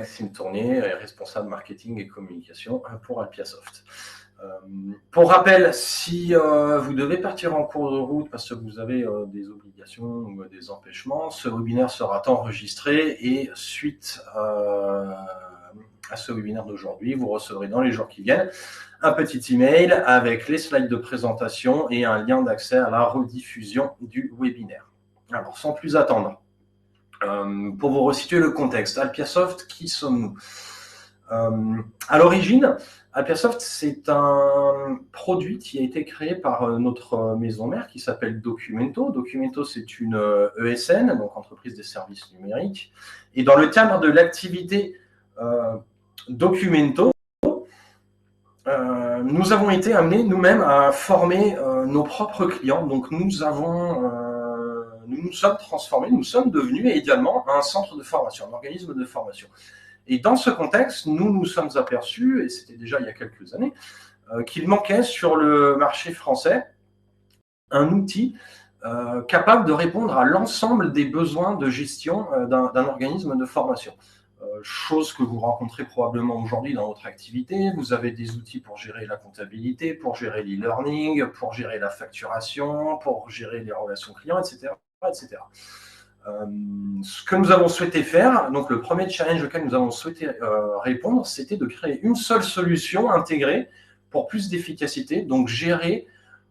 Maxime Tournier, responsable marketing et communication pour Alpiasoft. Pour rappel, si vous devez partir en cours de route parce que vous avez des obligations ou des empêchements, ce webinaire sera enregistré et suite à ce webinaire d'aujourd'hui, vous recevrez dans les jours qui viennent un petit email avec les slides de présentation et un lien d'accès à la rediffusion du webinaire. Alors, sans plus attendre, pour vous resituer le contexte, Alpiasoft, qui sommes-nous? À l'origine, Alpiasoft, c'est un produit qui a été créé par notre maison mère qui s'appelle Documento. Documento, c'est une ESN, donc entreprise des services numériques. Et dans le cadre de l'activité Documento, nous avons été amenés nous-mêmes à former nos propres clients. Donc nous nous sommes transformés, nous sommes devenus également un centre de formation, un organisme de formation. Et dans ce contexte, nous nous sommes aperçus, et c'était déjà il y a quelques années, qu'il manquait sur le marché français un outil capable de répondre à l'ensemble des besoins de gestion d'un organisme de formation. Chose que vous rencontrez probablement aujourd'hui dans votre activité. Vous avez des outils pour gérer la comptabilité, pour gérer l'e-learning, pour gérer la facturation, pour gérer les relations clients, etc. etc. Ce que nous avons souhaité faire, donc le premier challenge auquel nous avons souhaité répondre, c'était de créer une seule solution intégrée pour plus d'efficacité, donc gérer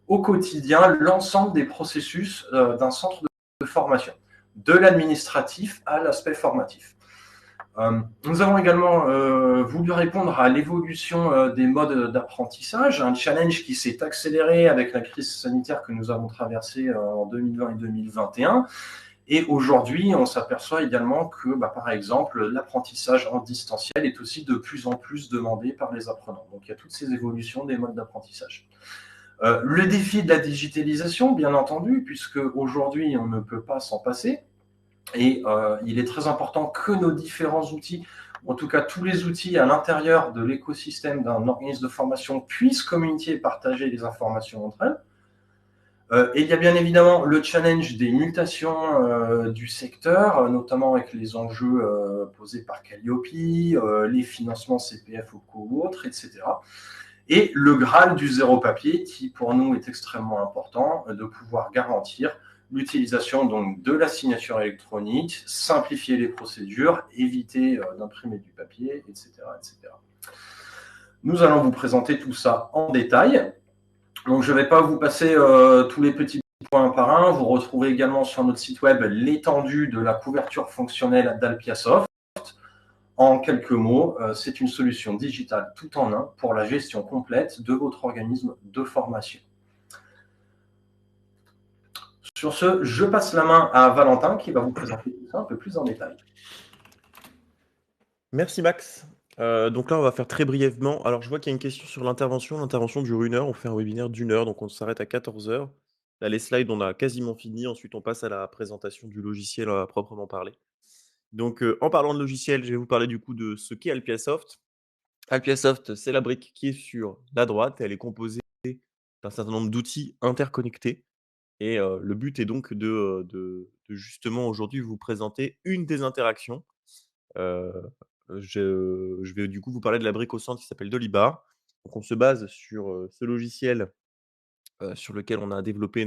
au quotidien l'ensemble des processus d'un centre de formation, de l'administratif à l'aspect formatif. Nous avons également voulu répondre à l'évolution des modes d'apprentissage, un challenge qui s'est accéléré avec la crise sanitaire que nous avons traversée en 2020 et 2021. Et aujourd'hui, on s'aperçoit également que, par exemple, l'apprentissage en distanciel est aussi de plus en plus demandé par les apprenants. Donc, il y a toutes ces évolutions des modes d'apprentissage. Le défi de la digitalisation, bien entendu, puisque aujourd'hui, on ne peut pas s'en passer. Et il est très important que nos différents outils, en tout cas tous les outils à l'intérieur de l'écosystème d'un organisme de formation, puissent communiquer et partager les informations entre elles. Et il y a bien évidemment le challenge des mutations du secteur, notamment avec les enjeux posés par Calliope, les financements CPF ou autres, etc. Et le Graal du zéro papier, qui pour nous est extrêmement important, de pouvoir garantir l'utilisation donc de la signature électronique, simplifier les procédures, éviter d'imprimer du papier, etc., etc. Nous allons vous présenter tout ça en détail. Donc, je ne vais pas vous passer tous les petits points un par un. Vous retrouvez également sur notre site web l'étendue de la couverture fonctionnelle d'Alpiasoft. En quelques mots, c'est une solution digitale tout en un pour la gestion complète de votre organisme de formation. Sur ce, je passe la main à Valentin qui va vous présenter tout ça un peu plus en détail. Merci Max. Donc là, on va faire très brièvement. Alors, je vois qu'il y a une question sur l'intervention. L'intervention dure 1 heure. On fait un webinaire d'1 heure, donc on s'arrête à 14 heures. Là, les slides, on a quasiment fini. Ensuite, on passe à la présentation du logiciel à proprement parler. Donc, en parlant de logiciel, je vais vous parler du coup de ce qu'est Alpiasoft. Alpiasoft, c'est la brique qui est sur la droite. Elle est composée d'un certain nombre d'outils interconnectés. Et le but est donc de justement aujourd'hui vous présenter une des interactions. Je vais du coup vous parler de la brique au centre qui s'appelle Dolibar. Donc on se base sur ce logiciel sur lequel on a développé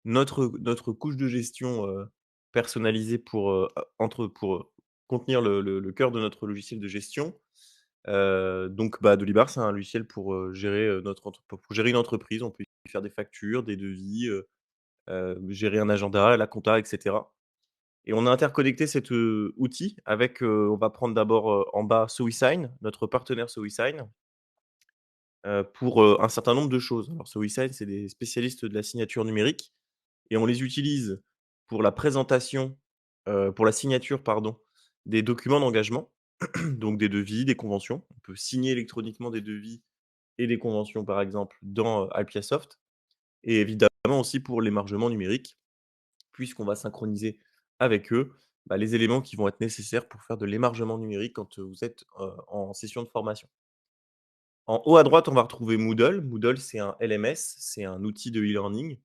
notre couche de gestion personnalisée pour contenir le cœur de notre logiciel de gestion. Donc Dolibar, c'est un logiciel pour gérer pour gérer une entreprise. On peut y faire des factures, des devis, gérer un agenda, la compta, etc. Et on a interconnecté cet outil avec, on va prendre d'abord en bas SoWeSign, notre partenaire SoWeSign, pour un certain nombre de choses. Alors SoWeSign, c'est des spécialistes de la signature numérique et on les utilise pour la présentation, pour la signature, pardon, des documents d'engagement, donc des devis, des conventions. On peut signer électroniquement des devis et des conventions, par exemple, dans Alpiasoft et évidemment aussi pour l'émargement numérique, puisqu'on va synchroniser avec eux les éléments qui vont être nécessaires pour faire de l'émargement numérique quand vous êtes en session de formation. En haut à droite, on va retrouver Moodle. Moodle, c'est un LMS, c'est un outil de e-learning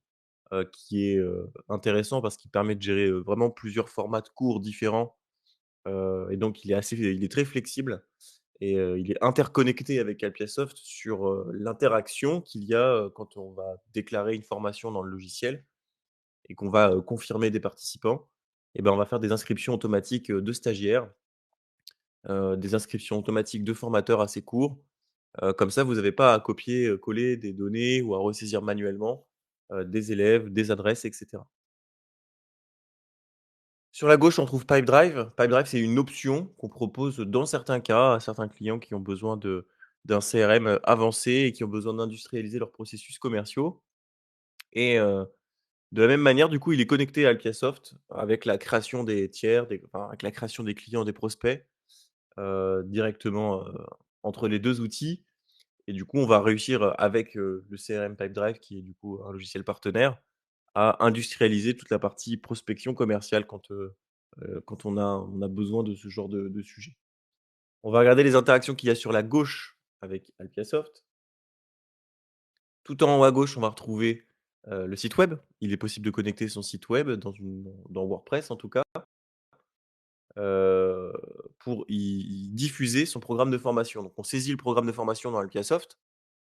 qui est intéressant parce qu'il permet de gérer vraiment plusieurs formats de cours différents et donc il est très flexible et il est interconnecté avec Alpiasoft sur, l'interaction qu'il y a, quand on va déclarer une formation dans le logiciel et qu'on va, confirmer des participants. Et ben, on va faire des inscriptions automatiques, de stagiaires, des inscriptions automatiques de formateurs assez courts. Comme ça, vous n'avez pas à copier, coller des données ou à ressaisir manuellement, des élèves, des adresses et cetera. Sur la gauche, on trouve Pipedrive. Pipedrive, c'est une option qu'on propose dans certains cas à certains clients qui ont besoin d'un CRM, avancé et qui ont besoin d'industrialiser leurs processus commerciaux et de la même manière, du coup, il est connecté à Alpiasoft avec la création des tiers, avec la création des clients, des prospects, directement, entre les 2 outils et du coup, on va réussir, avec, le CRM Pipedrive qui est du coup un logiciel partenaire, à industrialiser toute la partie prospection commerciale quand on a besoin de ce genre de sujet. On va regarder les interactions qu'il y a sur la gauche avec Alpiasoft. Tout en haut à gauche, on va retrouver, le site web. Il est possible de connecter son site web dans WordPress en tout cas, heu, pour y diffuser son programme de formation. Donc on saisit le programme de formation dans Alpiasoft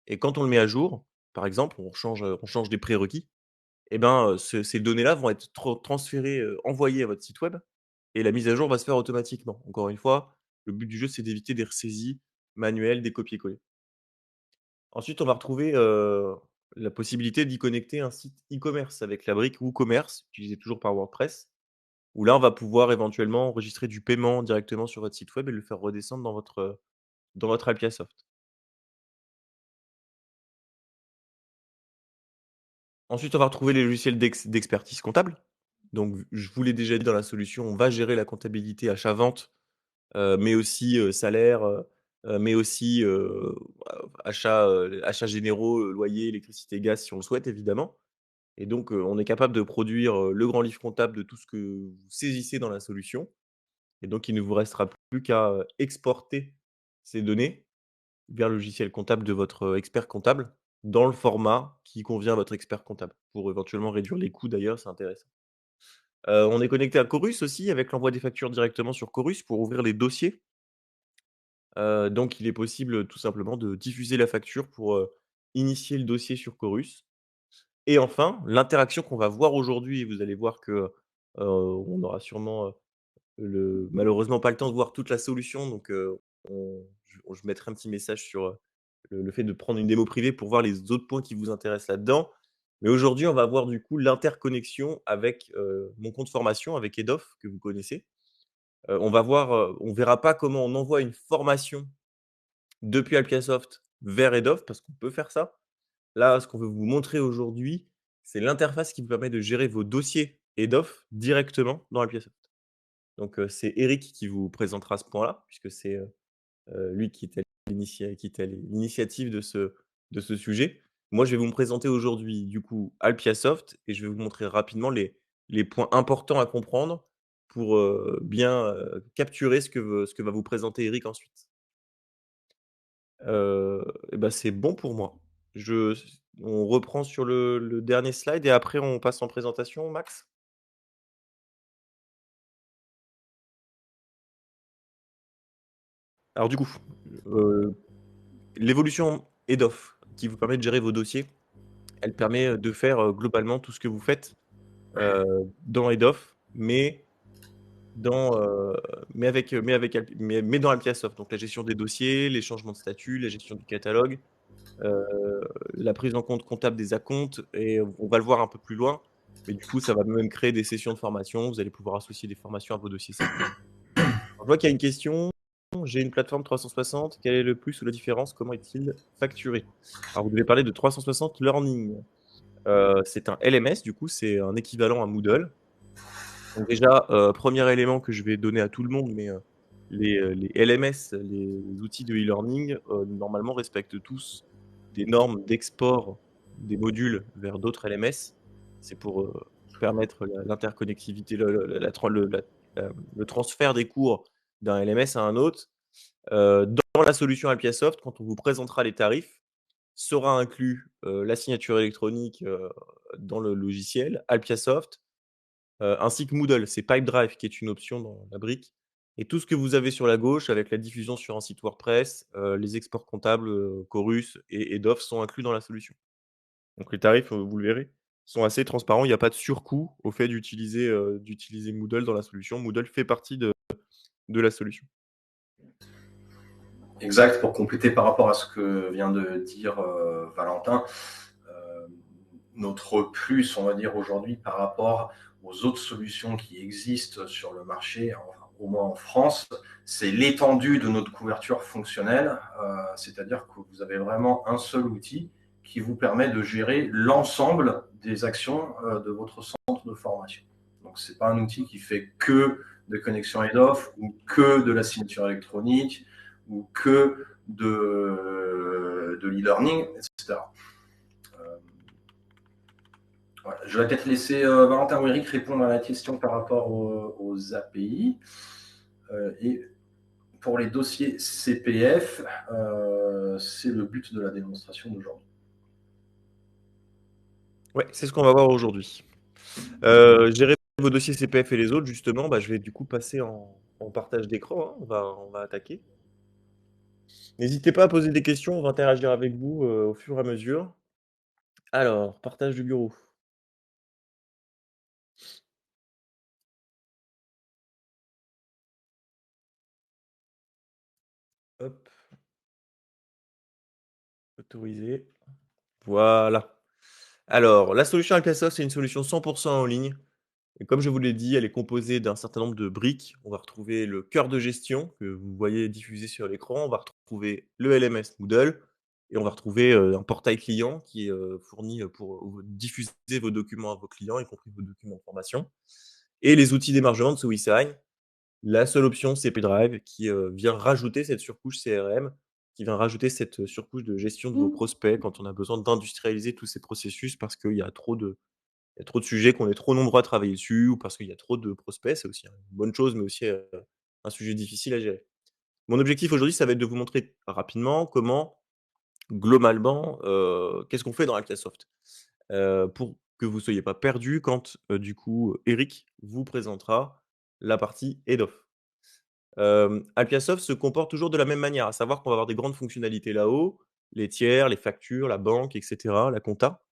et quand on le met à jour, par exemple, on change des prérequis et ben, ces données-là vont être transférées, envoyées à votre site web et la mise à jour va se faire automatiquement. Encore une fois, le but du jeu, c'est d'éviter des ressaisies manuelles, des copier-coller. Ensuite, on va retrouver, la possibilité d'y connecter un site e-commerce avec la brique WooCommerce, utilisée toujours par WordPress, où là, on va pouvoir éventuellement enregistrer du paiement directement sur votre site web et le faire redescendre dans votre Alpiasoft. Ensuite, on va retrouver les logiciels d'expertise comptable. Donc, je vous l'ai déjà dit dans la solution, on va gérer la comptabilité achat-vente, mais aussi, salaire, mais aussi, achats généraux, loyer, électricité, gaz si on le souhaite évidemment. Et donc, on est capable de produire, le grand livre comptable de tout ce que vous saisissez dans la solution et donc il ne vous restera plus qu'à, exporter ces données vers le logiciel comptable de votre, expert comptable, dans le format qui convient à votre expert comptable, pour éventuellement réduire les coûts d'ailleurs, c'est intéressant. On est connecté à Chorus aussi avec l'envoi des factures directement sur Chorus pour ouvrir les dossiers. Donc il est possible, tout simplement de diffuser la facture pour, initier le dossier sur Chorus. Et enfin, l'interaction qu'on va voir aujourd'hui, vous allez voir que, on aura sûrement, malheureusement pas le temps de voir toute la solution donc, je mettrai un petit message sur, le fait de prendre une démo privée pour voir les autres points qui vous intéressent là-dedans. Mais aujourd'hui, on va voir du coup l'interconnexion avec, mon compte formation, avec Edof que vous connaissez. On verra pas comment on envoie une formation depuis Alpiasoft vers Edof parce qu'on peut faire ça. Là, ce qu'on veut vous montrer aujourd'hui, c'est l'interface qui vous permet de gérer vos dossiers Edof directement dans Alpiasoft. Donc, c'est Eric qui vous présentera ce point-là, puisque c'est, lui qui était à l'initiative de ce sujet. Moi, je vais vous me présenter aujourd'hui, du coup, Alpiasoft et je vais vous montrer rapidement les points importants à comprendre pour, bien, capturer ce que va vous présenter Eric ensuite. Et bah, c'est bon pour moi. Je On reprend sur le dernier slide et après on passe en présentation, Max? Alors du coup, heu, l'évolution EDOF qui vous permet de gérer vos dossiers, elle permet, de faire, globalement tout ce que vous faites, dans EDOF, dans, mais dans Alpiasoft. Donc la gestion des dossiers, les changements de statut, la gestion du catalogue, heu, la prise en compte comptable des acomptes et on va le voir un peu plus loin, mais du coup, ça va même créer des sessions de formation. Vous allez pouvoir associer des formations à vos dossiers SAP. Je vois qu'il y a une question. J'ai une plateforme 360. Quel est le plus ou la différence? Comment est-il facturé? Alors, vous devez parler de 360 Learning. C'est un LMS, du coup, c'est un équivalent à Moodle. Donc déjà, 1er élément que je vais donner à tout le monde, mais les LMS, les outils de e-learning, normalement respectent tous des normes d'export des modules vers d'autres LMS. C'est pour, permettre l'interconnectivité, le transfert des cours d'un LMS à un autre. Dans la solution Alpiasoft, quand on vous présentera les tarifs, sera inclus, la signature électronique, dans le logiciel Alpiasoft, ainsi que Moodle. C'est Pipedrive qui est une option dans la brique, Et tout ce que vous avez sur la gauche avec la diffusion sur un site WordPress, les exports comptables, Chorus et Doff sont inclus dans la solution. Donc les tarifs, vous le verrez, sont assez transparents. Il y a pas de surcoût au fait d'utiliser Moodle dans la solution. Moodle fait partie de la solution. Exact, pour compléter par rapport à ce que vient de dire Valentin, euh, notre plus, on va dire aujourd'hui, par rapport aux autres solutions qui existent sur le marché, au moins en France, c'est l'étendue de notre couverture fonctionnelle, c'est-à-dire que vous avez vraiment un seul outil qui vous permet de gérer l'ensemble des actions de votre centre de formation. Donc, ce n'est pas un outil qui fait que de connexion head-off ou que de la signature électronique ou que de l'e-learning, etc. Voilà. Je vais peut-être laisser Valentin ou Eric répondre à la question par rapport aux API. Et pour les dossiers CPF, c'est le but de la démonstration d'aujourd'hui. Ouais, c'est ce qu'on va voir aujourd'hui. Gérer vos dossiers CPF et les autres justement, je vais du coup passer en partage d'écran, hein. On va attaquer. N'hésitez pas à poser des questions, on va interagir avec vous, au fur et à mesure. Alors, partage du bureau. Hop, autoriser. Voilà. Alors, la solution Alpiasoft, c'est une solution 100 en ligne et comme je vous l'ai dit, elle est composée d'un certain nombre de briques. On va retrouver le cœur de gestion que vous voyez diffusé sur l'écran. On va retrouver le LMS Moodle et on va retrouver, un portail client qui est, fourni, pour, diffuser vos documents à vos clients, y compris vos documents de formation et les outils d'émargement de SoWeSign. La seule option, c'est PayDrive qui, vient rajouter cette surcouche CRM, qui vient rajouter cette, surcouche de gestion de vos prospects quand on a besoin d'industrialiser tous ces processus parce qu'il y a trop de sujets, qu'on est trop nombreux à travailler dessus ou parce qu'il y a trop de prospects. C'est aussi une bonne chose, mais aussi, un sujet difficile à gérer. Mon objectif aujourd'hui, ça va être de vous montrer rapidement comment, globalement, qu'est-ce qu'on fait dans Alpiasoft? Pour que vous soyez pas perdus quand, du coup, Eric vous présentera la partie head of. Alpiasoft se comporte toujours de la même manière, à savoir qu'on va avoir des grandes fonctionnalités là-haut, les tiers, les factures, la banque et cetera, la compta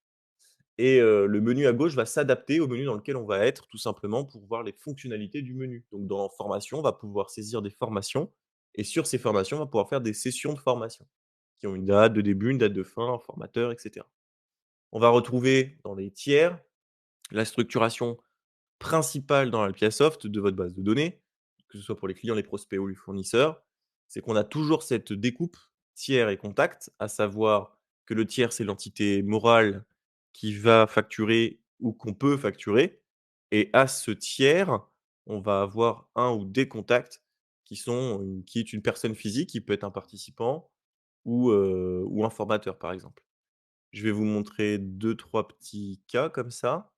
et le menu à gauche va s'adapter au menu dans lequel on va être, tout simplement pour voir les fonctionnalités du menu. Donc dans formation, on va pouvoir saisir des formations et sur ces formations, on va pouvoir faire des sessions de formation qui ont une date de début, une date de fin, un formateur et cetera. On va retrouver dans les tiers la structuration principale dans Alpiasoft de votre base de données, que ce soit pour les clients, les prospects ou les fournisseurs, c'est qu'on a toujours cette découpe tiers et contact, à savoir que le tiers, c'est l'entité morale qui va facturer ou qu'on peut facturer et à ce tiers, on va avoir un ou des contacts qui est une personne physique, qui peut être un participant ou un formateur, par exemple. Je vais vous montrer deux trois petits cas comme ça.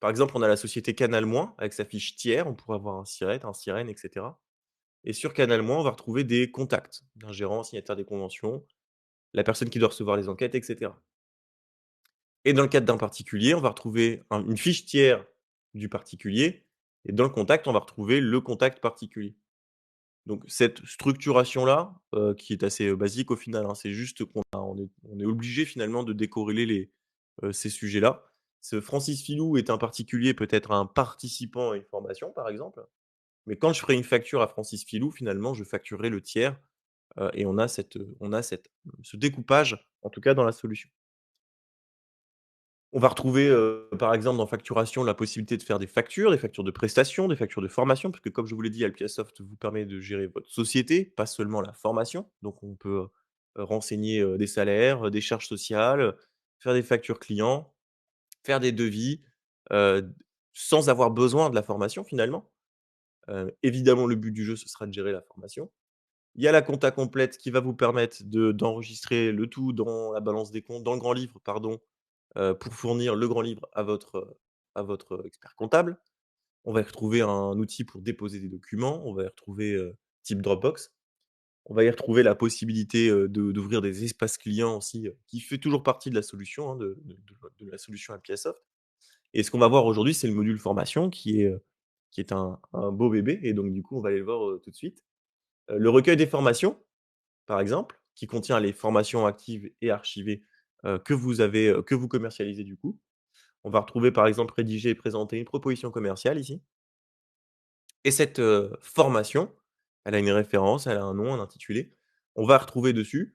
Par exemple, on a la société Canal-, avec sa fiche tiers, on pourrait avoir un SIRET, un SIREN, et cetera. Et sur Canal-, on va retrouver des contacts d'un gérant, signataire des conventions, la personne qui doit recevoir les enquêtes, et cetera. Et dans le cadre d'un particulier, on va retrouver une fiche tiers du particulier et dans le contact, on va retrouver le contact particulier. Donc cette structuration-là, qui est assez, basique au final, hein, c'est juste on est obligé finalement de décorréler ces sujets-là. Ce Francis Filou est un particulier, peut-être un participant à une formation, par exemple, mais quand je ferai une facture à Francis Filou, finalement, je facturerai le tiers, et on a ce découpage, en tout cas dans la solution. On va retrouver, par exemple, dans facturation, la possibilité de faire des factures de prestations, des factures de formation, puisque comme je vous l'ai dit, Alpiasoft vous permet de gérer votre société, pas seulement la formation. Donc on peut, renseigner, des salaires, des charges sociales, faire des factures clients, faire des devis, heu, sans avoir besoin de la formation finalement. Évidemment, le but du jeu, ce sera de gérer la formation. Il y a la compta complète qui va vous permettre d'enregistrer le tout dans la balance des comptes, dans le grand livre, pardon, pour fournir le grand livre à votre expert comptable. On va y retrouver un outil pour déposer des documents, on va y retrouver, type Dropbox. On va y retrouver la possibilité, d'ouvrir des espaces clients aussi, qui fait toujours partie de la solution, hein, de la solution Appiasoft et ce qu'on va voir aujourd'hui, c'est le module formation qui est un beau bébé et donc du coup, on va aller le voir, tout de suite. Le recueil des formations, par exemple, qui contient les formations actives et archivées, que vous commercialisez du coup. On va retrouver par exemple rédiger et présenter une proposition commerciale ici et cette, formation, elle a une référence, elle a un nom, un intitulé. On va retrouver dessus,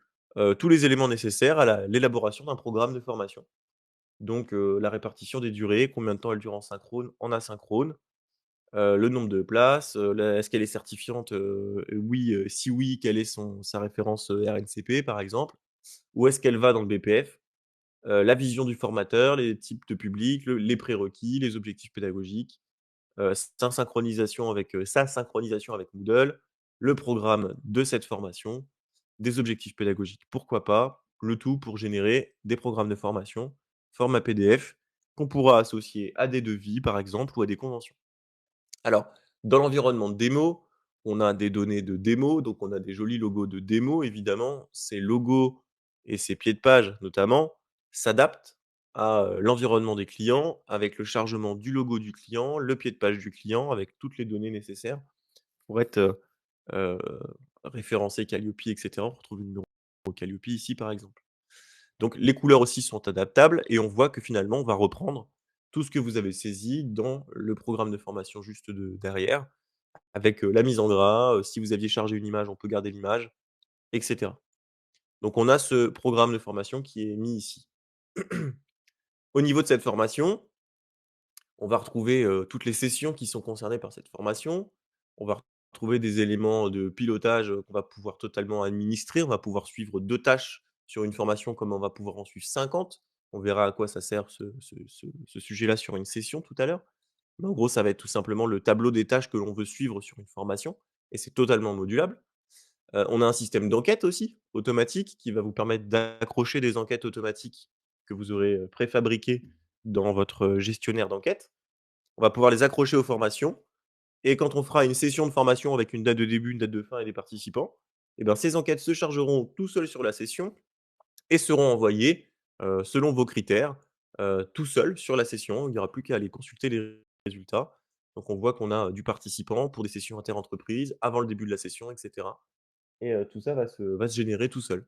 tous les éléments nécessaires à l'élaboration d'un programme de formation. Donc, la répartition des durées, combien de temps elle dure en synchrone, en asynchrone, le nombre de places, la est-ce qu'elle est certifiante? Oui, si oui, quelle est sa référence, RNCP par exemple? Où est-ce qu'elle va dans le BPF? La vision du formateur, les types de public, les prérequis, les objectifs pédagogiques, sa synchronisation avec Moodle, le programme de cette formation, des objectifs pédagogiques, pourquoi pas, le tout pour générer des programmes de formation, format PDF, qu'on pourra associer à des devis par exemple ou à des conventions. Alors, dans l'environnement de démo, on a des données de démo, donc on a des jolis logos de démo évidemment. Ces logos et ces pieds de page notamment s'adaptent à, l'environnement des clients avec le chargement du logo du client, le pied de page du client avec toutes les données nécessaires pour être, heu, référencé Calliope et cetera. On retrouve le numéro Calliope ici par exemple. Donc les couleurs aussi sont adaptables et on voit que finalement on va reprendre tout ce que vous avez saisi dans le programme de formation juste derrière avec, la mise en gras, si vous aviez chargé une image, on peut garder l'image et cetera. Donc on a ce programme de formation qui est mis ici. Au niveau de cette formation, on va retrouver, toutes les sessions qui sont concernées par cette formation. On va retrouver des éléments de pilotage, qu'on va pouvoir totalement administrer. On va pouvoir suivre 2 tâches sur une formation comme on va pouvoir en suivre 50. On verra à quoi ça sert ce sujet-là sur une session tout à l'heure. Mais en gros, ça va être tout simplement le tableau des tâches que l'on veut suivre sur une formation et c'est totalement modulable. On a un système d'enquête aussi, automatique, qui va vous permettre d'accrocher des enquêtes automatiques que vous aurez, préfabriquées dans votre, gestionnaire d'enquête. On va pouvoir les accrocher aux formations et quand on fera une session de formation avec une date de début, une date de fin et des participants, et ben, ces enquêtes se chargeront tout seuls sur la session et seront envoyées, selon vos critères, tout seuls sur la session. Il n'y aura plus qu'à aller consulter les résultats. Donc on voit qu'on a du participant pour des sessions interentreprises avant le début de la session et cetera et tout ça va se générer tout seul.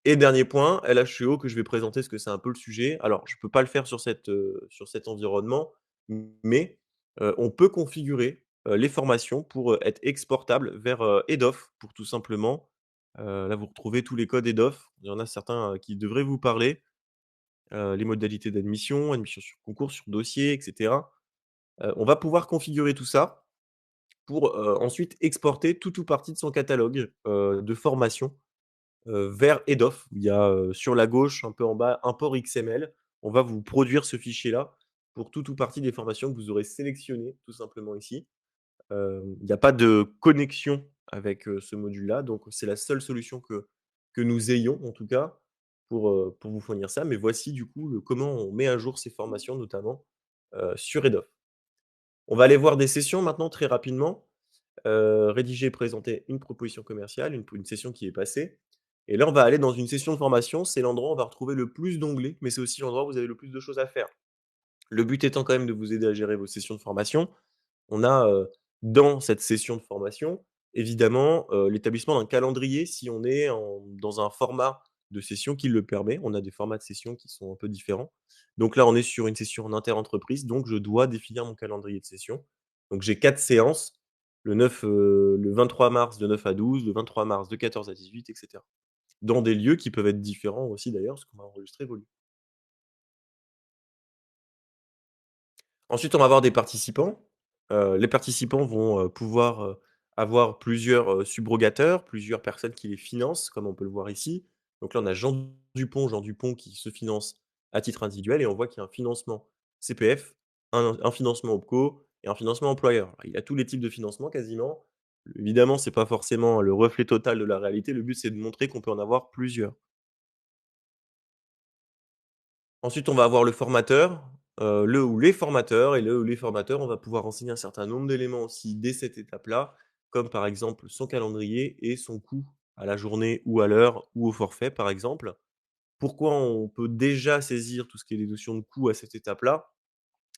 Et dernier point, LHEO que je vais présenter parce que c'est un peu le sujet. Alors je peux pas le faire sur cet environnement, mais on peut configurer, les formations pour, être exportables vers, EDOF pour tout simplement, là vous retrouvez tous les codes EDOF. Il y en a certains, qui devraient vous parler, les modalités d'admission, admission sur concours, sur dossier et cetera. On va pouvoir configurer tout ça pour, ensuite exporter tout ou partie de son catalogue, de formation vers EDOF. Il y a, sur la gauche, un peu en bas, import XML. On va vous produire ce fichier-là pour tout ou partie des formations que vous aurez sélectionnées, tout simplement ici. Il y a pas de connexion avec, ce module-là, donc c'est la seule solution que nous ayons, en tout cas, pour vous fournir ça. Mais voici du coup le comment on met à jour ces formations, notamment, sur EDOF. On va aller voir des sessions maintenant très rapidement. Rédiger et présenter une proposition commerciale, une session qui est passée et là, on va aller dans une session de formation. C'est l'endroit où on va retrouver le plus d'onglets, mais c'est aussi l'endroit où vous avez le plus de choses à faire. Le but étant quand même de vous aider à gérer vos sessions de formation. On a, dans cette session de formation, évidemment, l'établissement d'un calendrier si on est dans un format de session qui le permet. On a des formats de session qui sont un peu différents. Donc là, on est sur une session en interentreprise, donc je dois définir mon calendrier de session. Donc j'ai 4 séances, le 23 mars de 9 à 12, le 23 mars de 14 à 18 et cetera. Dans des lieux qui peuvent être différents aussi d'ailleurs, parce qu'on va enregistrer vos lieux. Ensuite, on va avoir des participants. Les participants vont, pouvoir, avoir plusieurs, subrogateurs, plusieurs personnes qui les financent, comme on peut le voir ici. Donc là, on a Jean Dupont qui se finance à titre individuel et on voit qu'il y a un financement CPF, un financement OPCO et un financement employeur. Il a tous les types de financement quasiment. Évidemment, c'est pas forcément le reflet total de la réalité. Le but, c'est de montrer qu'on peut en avoir plusieurs. Ensuite, on va avoir le formateur, le ou les formateurs et le ou les formateurs, on va pouvoir renseigner un certain nombre d'éléments aussi dès cette étape-là, comme par exemple son calendrier et son coût à la journée ou à l'heure ou au forfait, par exemple. Pourquoi on peut déjà saisir tout ce qui est des notions de coût à cette étape-là?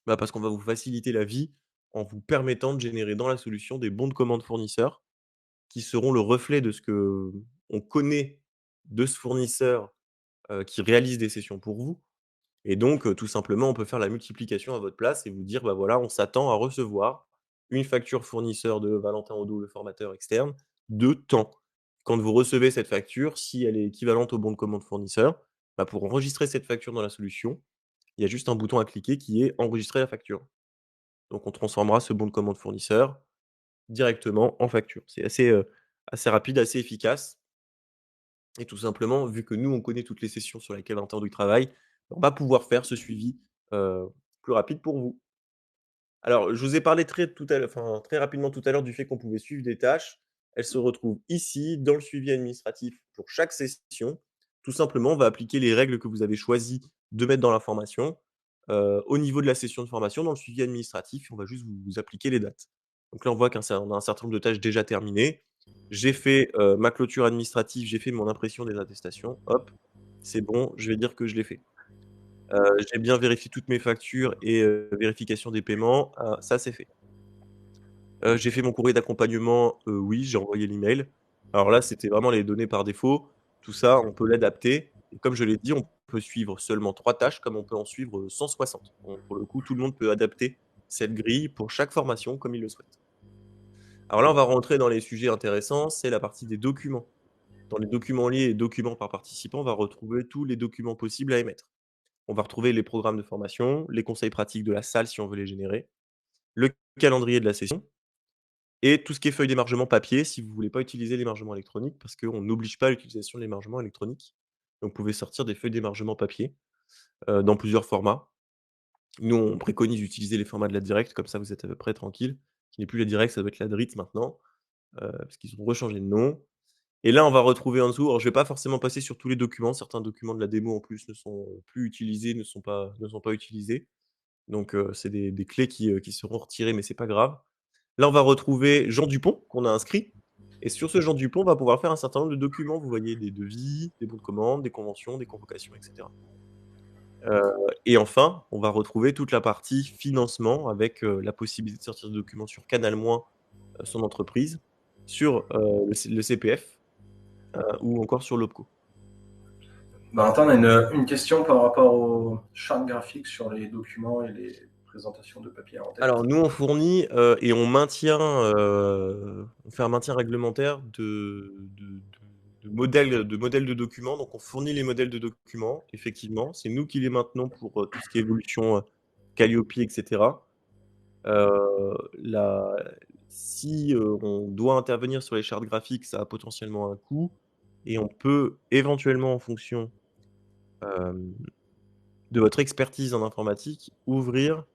Bah, parce qu'on va vous faciliter la vie, en vous permettant de générer dans la solution des bons de commande fournisseurs qui seront le reflet de ce qu'on connaît de ce fournisseur, qui réalise des sessions pour vous. Et donc, tout simplement, on peut faire la multiplication à votre place et vous dire: «Bah, voilà, on s'attend à recevoir une facture fournisseur de Valentin Audeau, le formateur externe, de temps». Quand vous recevez cette facture, si elle est équivalente au bon de commande fournisseur, bah, pour enregistrer cette facture dans la solution, il y a juste un bouton à cliquer qui est «Enregistrer la facture». Donc on transformera ce bon de commande fournisseur directement en facture. C'est assez rapide, assez efficace et tout simplement, vu que nous, on connaît toutes les sessions sur lesquelles Valentin Audoux travaille, on va pouvoir faire ce suivi, plus rapide pour vous. Alors, je vous ai parlé très rapidement tout à l'heure du fait qu'on pouvait suivre des tâches. Elles se retrouvent ici, dans le suivi administratif pour chaque session. Tout simplement, on va appliquer les règles que vous avez choisi de mettre dans la formation, au niveau de la session de formation, dans le suivi administratif, on va juste vous appliquer les dates. Donc là, on voit on a un certain nombre de tâches déjà terminées. J'ai fait, ma clôture administrative, j'ai fait mon impression des attestations, hop, c'est bon, je vais dire que je l'ai fait. J'ai bien vérifié toutes mes factures et vérification des paiements, ça c'est fait. J'ai fait mon courrier d'accompagnement, oui, j'ai envoyé l'email. Alors là, c'était vraiment les données par défaut. Tout ça, on peut l'adapter et comme je l'ai dit, on peut suivre seulement 3 tâches comme on peut en suivre, 160. Donc pour le coup, tout le monde peut adapter cette grille pour chaque formation comme il le souhaite. Alors là, on va rentrer dans les sujets intéressants, c'est la partie des documents. Dans les documents liés et documents par participant, on va retrouver tous les documents possibles à émettre. On va retrouver les programmes de formation, les conseils pratiques de la salle si on veut les générer, le calendrier de la session et tout ce qui est feuille d'émargement papier si vous ne voulez pas utiliser l'émargement électronique parce qu'on n'oblige pas à l'utilisation de l'émargement électronique. Donc vous pouvez sortir des feuilles d'émargement papier, dans plusieurs formats. Nous, on préconise d'utiliser les formats de la Direct, comme ça vous êtes à peu près tranquille. Ce n'est plus la Direct, ça doit être la DRIT maintenant, parce qu'ils ont rechangé de nom. Et là, on va retrouver en dessous, alors je vais pas forcément passer sur tous les documents, certains documents de la démo en plus ne sont plus utilisés, ne sont pas utilisés. Donc c'est des clés qui seront retirées, mais c'est pas grave. Là, on va retrouver Jean Dupont qu'on a inscrit et sur ce Jean Dupont, on va pouvoir faire un certain nombre de documents. Vous voyez des devis, des bons de commande, des conventions, des convocations et cetera. Heu et enfin, on va retrouver toute la partie financement avec, la possibilité de sortir des documents sur Canal Moins, son entreprise, sur, le CPF, ou encore sur l'OPCO. Attends, on a une question par rapport aux chartes graphiques sur les documents et les présentations de papier en tête. Alors nous, on fournit, et on maintient, on fait un maintien réglementaire de modèles de documents. Donc on fournit les modèles de documents, effectivement. C'est nous qui les maintenons pour, tout ce qui est évolution, Calliope et cetera. La Si, on doit intervenir sur les chartes graphiques, ça a potentiellement un coût et on peut éventuellement, en fonction, hem, de votre expertise en informatique, ouvrir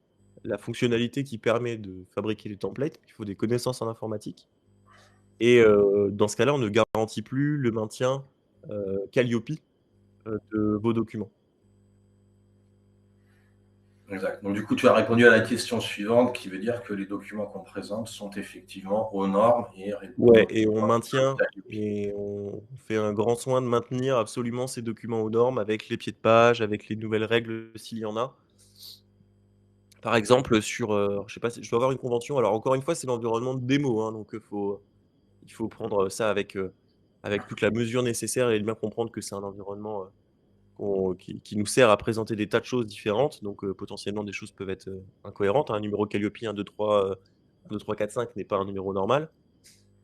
la fonctionnalité qui permet de fabriquer les templates. Il faut des connaissances en informatique et dans ce cas-là, on ne garantit plus le maintien, Calliope, de vos documents. Exact. Donc, du coup, tu as répondu à la question suivante, qui veut dire que les documents qu'on présente sont effectivement aux normes et répondent Ouais, aux et on normes comme maintient Calliope. et on fait un grand soin de maintenir absolument ces documents aux normes avec les pieds de page, avec les nouvelles règles s'il y en a. Par exemple, sur, je sais pas si je dois avoir une convention, alors encore une fois, c'est l'environnement de démo, hein, donc il faut prendre ça avec toute la mesure nécessaire et bien comprendre que c'est un environnement, qui nous sert à présenter des tas de choses différentes, donc potentiellement des choses peuvent être, incohérentes, hein. Un numéro Calliope 1, 2, 3, 1, 2, 3, 4, 5 n'est pas un numéro normal.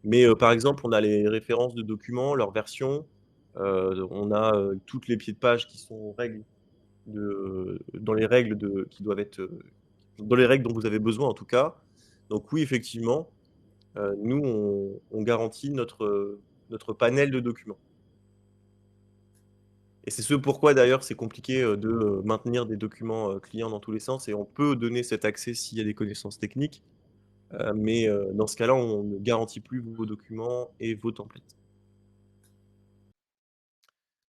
Mais par exemple, on a les références de documents, leurs versions, on a, toutes les pieds de page qui sont aux règles dans les règles qui doivent être, dans les règles dont vous avez besoin en tout cas. Donc oui, effectivement, nous on garantit notre panel de documents. Et c'est ce pourquoi d'ailleurs c'est compliqué, de, maintenir des documents, clients dans tous les sens et on peut donner cet accès s'il y a des connaissances techniques, mais dans ce cas-là, on ne garantit plus vos documents et vos templates.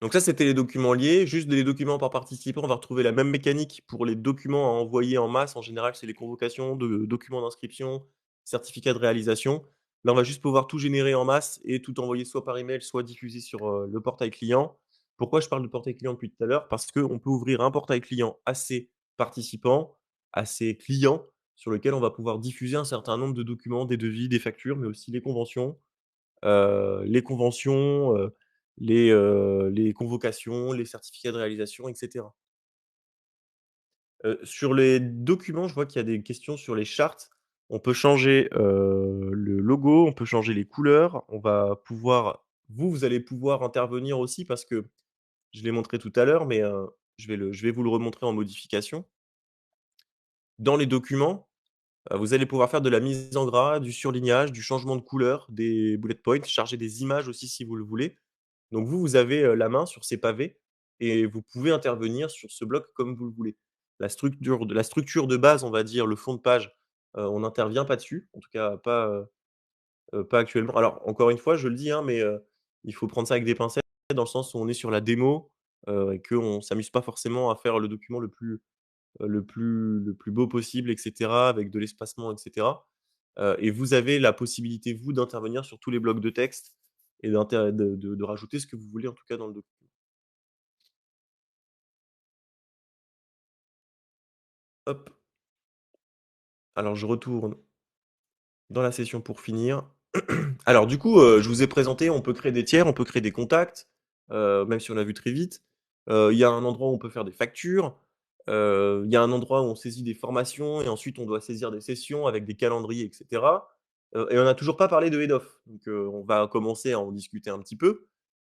Donc ça, c'était les documents liés. Juste les documents par participant, on va retrouver la même mécanique pour les documents à envoyer en masse. En général, c'est les convocations de documents d'inscription, certificats de réalisation. Là, on va juste pouvoir tout générer en masse et tout envoyer soit par email, soit diffuser sur, le portail client. Pourquoi je parle de portail client depuis tout à l'heure? Parce qu'on peut ouvrir un portail client assez participant, assez client, sur lequel on va pouvoir diffuser un certain nombre de documents, des devis, des factures, mais aussi les conventions, les convocations, les certificats de réalisation et cetera. Sur les documents, je vois qu'il y a des questions sur les chartes. On peut changer, le logo, on peut changer les couleurs, on va pouvoir vous allez pouvoir intervenir aussi parce que je l'ai montré tout à l'heure, mais je vais vous le remontrer en modification. Dans les documents, vous allez pouvoir faire de la mise en gras, du surlignage, du changement de couleur, des bullet points, charger des images aussi si vous le voulez. Donc vous, vous avez, la main sur ces pavés et vous pouvez intervenir sur ce bloc comme vous le voulez. La structure de base, on va dire, le fond de page, on n'intervient pas dessus, en tout cas pas actuellement. Alors encore une fois, je le dis, hein, mais il faut prendre ça avec des pincettes dans le sens où on est sur la démo, et qu'on s'amuse pas forcément à faire le document le plus beau possible et cetera, avec de l'espacement et cetera. Et vous avez la possibilité, vous, d'intervenir sur tous les blocs de texte et de rajouter ce que vous voulez, en tout cas, dans le document. Hop, alors je retourne dans la session pour finir. Alors du coup, je vous ai présenté, on peut créer des tiers, on peut créer des contacts, même si on l'a vu très vite. Il y a un endroit où on peut faire des factures, il y a un endroit où on saisit des formations et ensuite on doit saisir des sessions avec des calendriers et cetera. Et on n'a toujours pas parlé de head-off, donc on va commencer à en discuter un petit peu,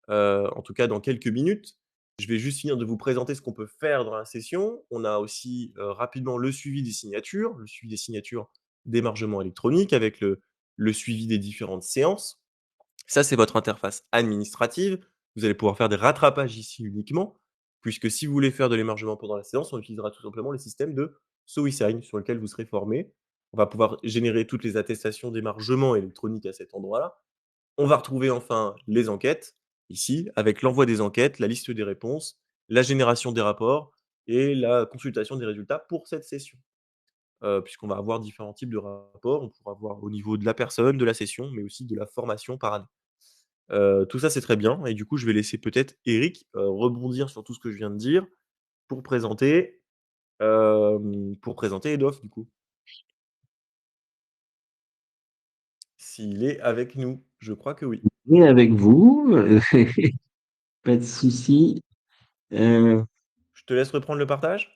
en tout cas dans quelques minutes. Je vais juste finir de vous présenter ce qu'on peut faire dans la session. On a aussi, rapidement le suivi des signatures d'émargement électronique avec le suivi des différentes séances. Ça, c'est votre interface administrative. Vous allez pouvoir faire des rattrapages ici uniquement, puisque si vous voulez faire de l'émargement pendant la séance, on utilisera tout simplement le système de SoWeSign sur lequel vous serez formé. On va pouvoir générer toutes les attestations d'émargement électronique à cet endroit-là. On va retrouver enfin les enquêtes, ici, avec l'envoi des enquêtes, la liste des réponses, la génération des rapports et la consultation des résultats pour cette session. Puisqu'on va avoir différents types de rapports. On pourra avoir au niveau de la personne, de la session, mais aussi de la formation par année. Tout ça, c'est très bien et du coup, je vais laisser peut-être Eric, rebondir sur tout ce que je viens de dire pour présenter, Edof du coup. S'il est avec nous, je crois que oui. Et avec vous, pas de souci. Je te laisse reprendre le partage?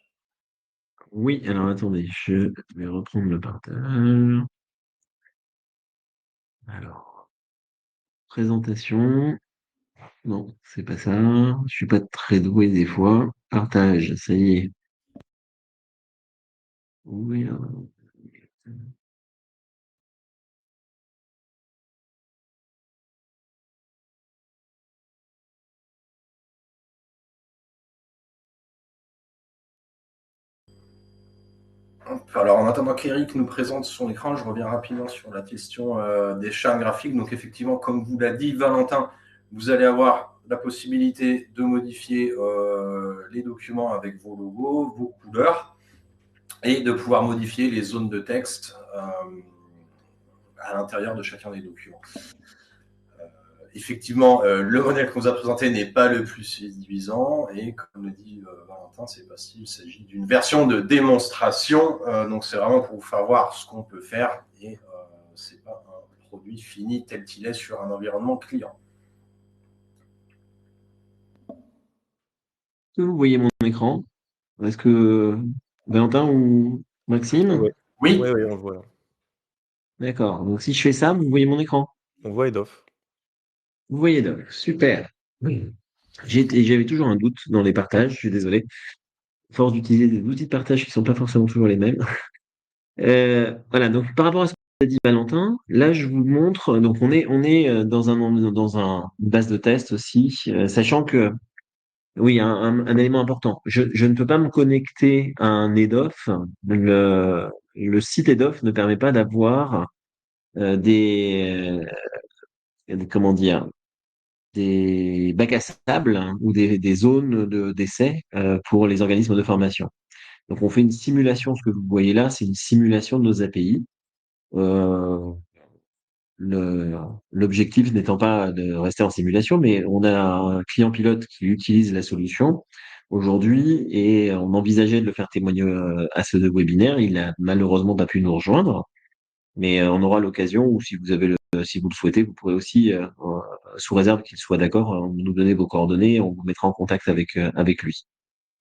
Oui, alors attendez, je vais reprendre le partage. Alors, présentation. Non, c'est pas ça. Je suis pas très doué des fois. Partage, ça y est. Oui, Alors, en attendant qu'Eric nous présente son écran, je reviens rapidement sur la question des chartes graphiques. Donc, effectivement, comme vous l'a dit Valentin, vous allez avoir la possibilité de modifier les documents avec vos logos, vos couleurs, et de pouvoir modifier les zones de texte à l'intérieur de chacun des documents. Effectivement, le modèle qu'on vous a présenté n'est pas le plus séduisant et comme le dit Valentin, c'est parce qu'il s'agit d'une version de démonstration. Donc c'est vraiment pour vous faire voir ce qu'on peut faire et c'est pas un produit fini tel qu'il est sur un environnement client. est-ce que vous voyez mon écran? Est-ce que Valentin ou Maxime? Ouais. Oui, Ouais, ouais, on le voit là. D'accord. Donc si je fais ça, vous voyez mon écran? On voit Edof. Vous voyez donc, super. Oui. J'avais toujours un doute dans les partages, je suis désolé. Force d'utiliser des outils de partage qui sont pas forcément toujours les mêmes. Voilà, donc par rapport à ce qu'a dit Valentin, là je vous montre, donc on est dans une base de test aussi, sachant que, oui, un élément important, je ne peux pas me connecter à un EDOF, le site EDOF ne permet pas d'avoir comment dire, des bacs à sable, hein, ou des zones d'essai pour les organismes de formation. Donc on fait une simulation, ce que vous voyez là, c'est une simulation de nos API. Euh, le- L'objectif n'étant pas de rester en simulation, mais on a un client pilote qui utilise la solution aujourd'hui et on envisageait de le faire témoigner à ce webinaire. Il a malheureusement pas pu nous rejoindre, mais on aura l'occasion, ou si vous avez si vous le souhaitez, vous pourrez aussi, sous réserve qu'il soit d'accord, nous donner vos coordonnées et on vous mettra en contact avec lui.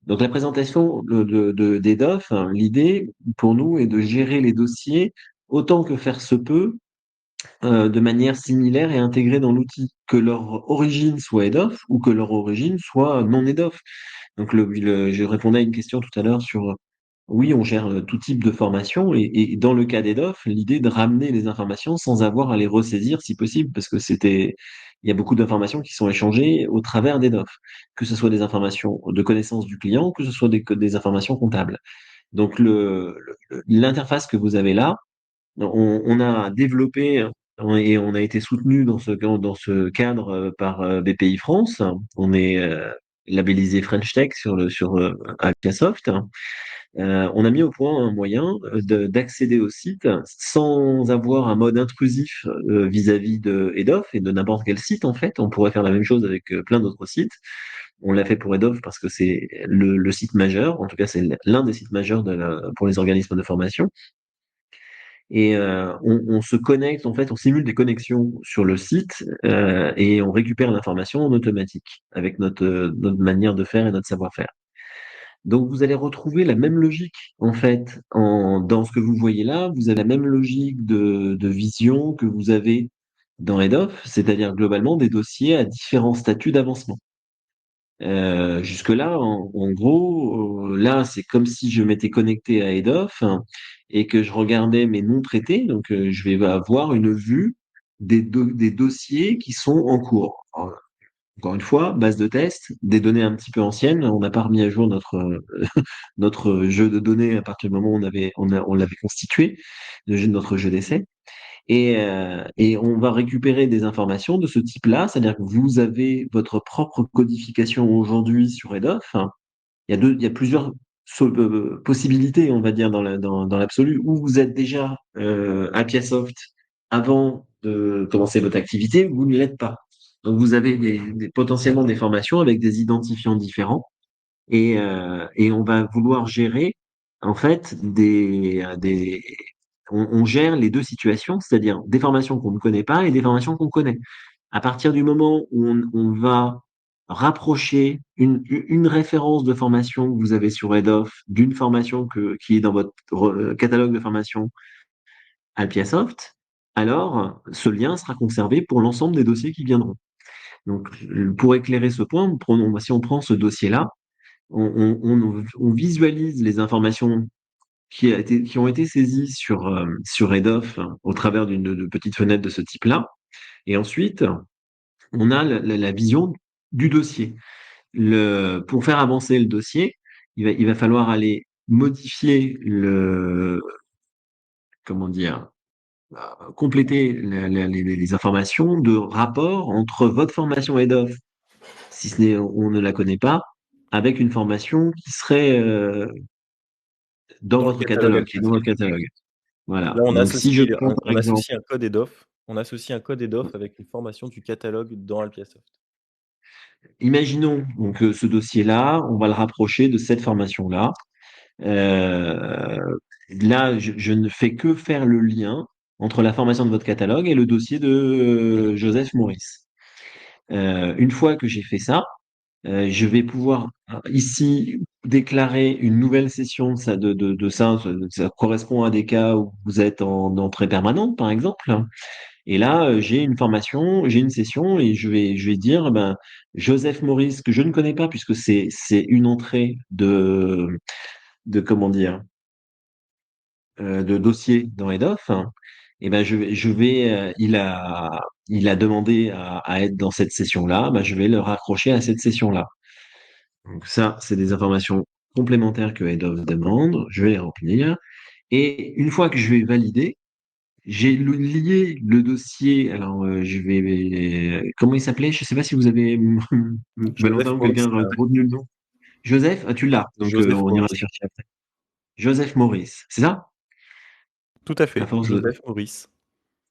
Donc la présentation d'EDOF, hein, l'idée pour nous est de gérer les dossiers autant que faire se peut, de manière similaire et intégrée dans l'outil, que leur origine soit EDOF ou que leur origine soit non EDOF. Donc je répondais à une question tout à l'heure sur oui, on gère tout type de formation et dans le cas d'EDOF, l'idée de ramener les informations sans avoir à les ressaisir si possible, parce que il y a beaucoup d'informations qui sont échangées au travers d'EDOF, que ce soit des informations de connaissance du client, que ce soit des informations comptables. Donc l'interface que vous avez là, on a développé et on a été soutenu dans ce cadre par BPI France. On est labellisé French Tech sur Alcasoft. On a mis au point un moyen d'accéder au site sans avoir un mode intrusif vis-à-vis de EDOF et de n'importe quel site en fait. On pourrait faire la même chose avec plein d'autres sites. On l'a fait pour EDOF parce que c'est le site majeur, en tout cas c'est l'un des sites majeurs pour les organismes de formation. Et on se connecte, en fait, on simule des connexions sur le site et on récupère l'information en automatique avec notre manière de faire et notre savoir-faire. Donc vous allez retrouver la même logique en fait dans ce que vous voyez là. Vous avez la même logique de vision que vous avez dans HeadOff, c'est-à-dire globalement des dossiers à différents statuts d'avancement. Jusque-là, en gros, là, c'est comme si je m'étais connecté à HeadOff et que je regardais mes non traités. Donc, je vais avoir une vue des dossiers qui sont en cours. Alors, encore une fois, base de test, des données un petit peu anciennes. On n'a pas remis à jour notre jeu de données à partir du moment où on l'avait constitué, notre jeu d'essai. Et on va récupérer des informations de ce type-là, c'est-à-dire que vous avez votre propre codification aujourd'hui sur EDOF. Il y a plusieurs possibilités, on va dire, dans l'absolu, où vous êtes déjà Appiasoft avant de commencer votre activité, ou vous ne l'êtes pas. Donc vous avez potentiellement des formations avec des identifiants différents et on va vouloir gérer en fait on gère les deux situations, c'est-à-dire des formations qu'on ne connaît pas et des formations qu'on connaît. À partir du moment où on va rapprocher une référence de formation que vous avez sur EDOF d'une formation qui est dans votre catalogue de formation Alpiasoft, alors ce lien sera conservé pour l'ensemble des dossiers qui viendront. Donc, pour éclairer ce point, si on prend ce dossier-là, on visualise les informations qui ont été saisies sur EDOF au travers de petites fenêtres de ce type-là. Et ensuite, on a la vision du dossier. Pour faire avancer le dossier, il va falloir aller modifier comment dire, compléter les informations de rapport entre votre formation EDOF, si ce n'est, on ne la connaît pas, avec une formation qui serait dans Dans le votre catalogue catalogue, qui est dans Alpiasoft. votre catalogue. Voilà. Là, Donc, si je prends par on exemple, associe un code EDOF. On associe un code EDOF avec une formation du catalogue dans Alpiasoft. imaginons donc ce dossier-là, on va le rapprocher de cette formation-là. Euh, Là, je ne fais que faire le lien entre la formation de votre catalogue et le dossier de Joseph Maurice. Une fois que j'ai fait ça, je vais pouvoir ici déclarer une nouvelle session de ça. Ça correspond à des cas où vous êtes en entrée permanente, par exemple. Et là, j'ai une formation, j'ai une session et je vais dire, ben, Joseph Maurice, que je ne connais pas puisque c'est une entrée de comment dire, de dossier dans HeadOff. Et ben, il a demandé à être dans cette session-là, ben, je vais le raccrocher à cette session-là. Donc ça, c'est des informations complémentaires que HeadOff demande. Je vais les remplir. Et une fois que je vais valider, j'ai lié le dossier. Alors, comment il s'appelait? Je ne sais pas si vous avez, Joseph Valentin ou Maurice. quelqu'un a retenu le nom. Joseph, ah, tu l'as. Donc, Joseph on ira Maurice. le chercher après. Joseph Maurice, c'est ça? Tout à À fait. force de. Joseph Maurice.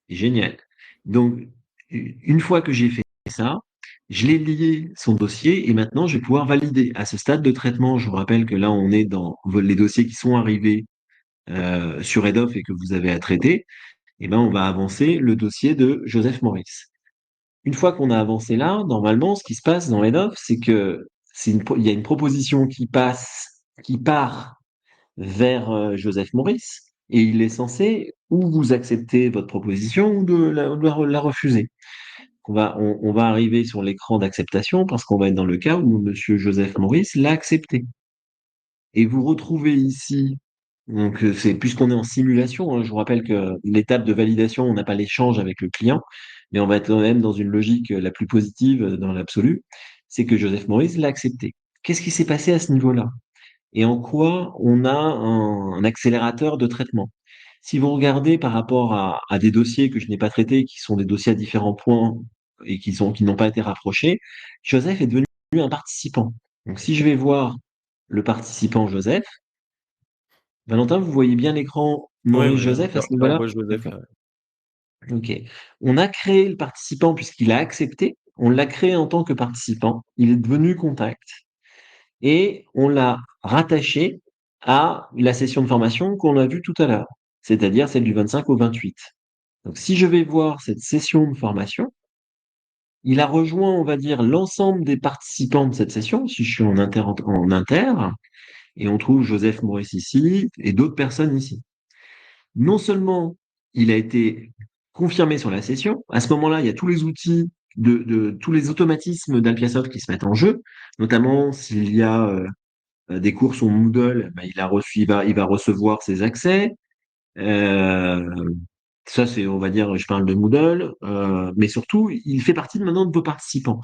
Génial. Donc, une fois que j'ai fait ça, Je l'ai lié son dossier et maintenant je vais pouvoir valider. À ce stade de traitement, je vous rappelle que là, on est dans les dossiers qui sont arrivés sur Hedoff et que vous avez à traiter. Et ben, on va avancer le dossier de Joseph Maurice. Une fois qu'on a avancé là, normalement, ce qui se passe dans Hedoff, c'est que il y a une proposition qui part vers Joseph Maurice et il est censé ou vous accepter votre proposition ou de la refuser. On va arriver sur l'écran d'acceptation parce qu'on va être dans le cas où Monsieur Joseph Maurice l'a accepté. Et vous retrouvez ici, donc puisqu'on est en simulation, hein, je vous rappelle que l'étape de validation, on n'a pas l'échange avec le client, mais on va être quand même dans une logique la plus positive dans l'absolu, c'est que Joseph Maurice l'a accepté. Qu'est-ce qui s'est passé à ce niveau-là? Et en quoi on a un accélérateur de traitement? Si vous regardez par rapport à des dossiers que je n'ai pas traités, qui sont des dossiers à différents points et qui n'ont pas été rapprochés, Joseph est devenu un participant. Donc si je vais voir le participant Joseph, Valentin, vous voyez bien l'écran Ouais, Maurice ouais, Joseph à là, ce là, on niveau-là? voit Joseph D'accord. là. Ok. On a créé le participant puisqu'il a accepté. On l'a créé en tant que participant. Il est devenu contact et on l'a rattaché à la session de formation qu'on a vue tout à l'heure, c'est-à-dire celle du 25 au 28. Donc, si je vais voir cette session de formation, il a rejoint, on va dire, l'ensemble des participants de cette session, si je suis en inter, et on trouve Joseph Maurice ici et d'autres personnes ici. Non seulement il a été confirmé sur la session, à ce moment-là, il y a tous les outils tous les automatismes d'Alpiasoft qui se mettent en jeu, notamment s'il y a des cours sur Moodle, ben, il va recevoir ses accès. Euh, Ça, c'est, on va dire, je parle de Moodle, mais surtout, il fait partie maintenant de vos participants.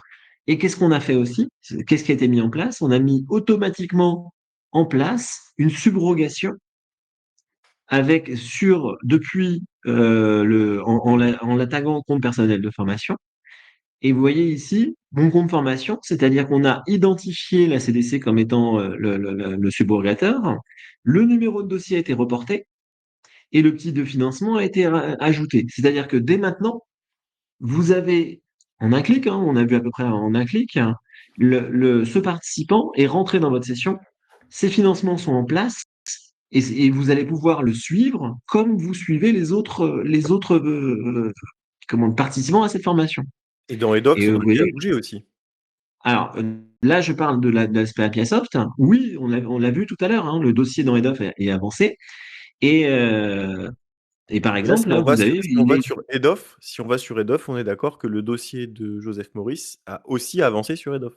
Et qu'est-ce qu'on a fait aussi? Qu'est-ce qui a été mis en place? On a mis automatiquement en place une subrogation depuis en la taguant compte personnel de formation. Et vous voyez ici mon compte formation, c'est-à-dire qu'on a identifié la CDC comme étant le subrogateur, le numéro de dossier a été reporté et le petit de financement a été ajouté. C'est-à-dire que dès maintenant, vous avez en un clic, hein, on a vu à peu près en un clic, hein, ce participant est rentré dans votre session, ses financements sont en place et vous allez pouvoir le suivre comme vous suivez participants à cette formation. Et dans Edoc, Et son vous dossier a voyez, bougé aussi. alors là, je parle de l'aspect Apiasoft. Oui, on l'a vu tout à l'heure, hein, le dossier dans Hedoff est avancé. Et, euh, et par Là, exemple, là, vous avez, si on va sur Edoff, si on va sur Edoff, on est d'accord que le dossier de Joseph Maurice a aussi avancé sur Edoff.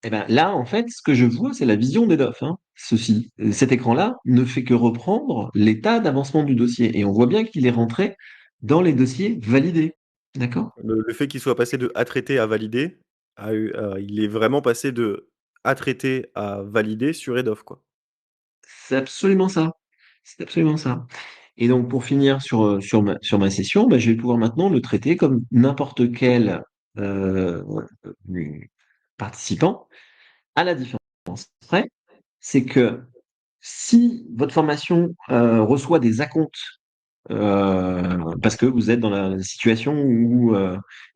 eh ben, là, en fait, ce que je vois, c'est la vision d'Hedoff. Hein, cet écran-là ne fait que reprendre l'état d'avancement du dossier. Et on voit bien qu'il est rentré dans les dossiers validés. D'accord? Le fait qu'il soit passé de à traiter à valider, il est vraiment passé de à traiter à valider sur Edoff, quoi. C'est absolument ça. C'est absolument ça. Et donc, pour finir sur ma session, ben, je vais pouvoir maintenant le traiter comme n'importe quel euh, euh, participant, à la différence près, c'est que si votre formation reçoit des acomptes, parce que vous êtes dans la situation où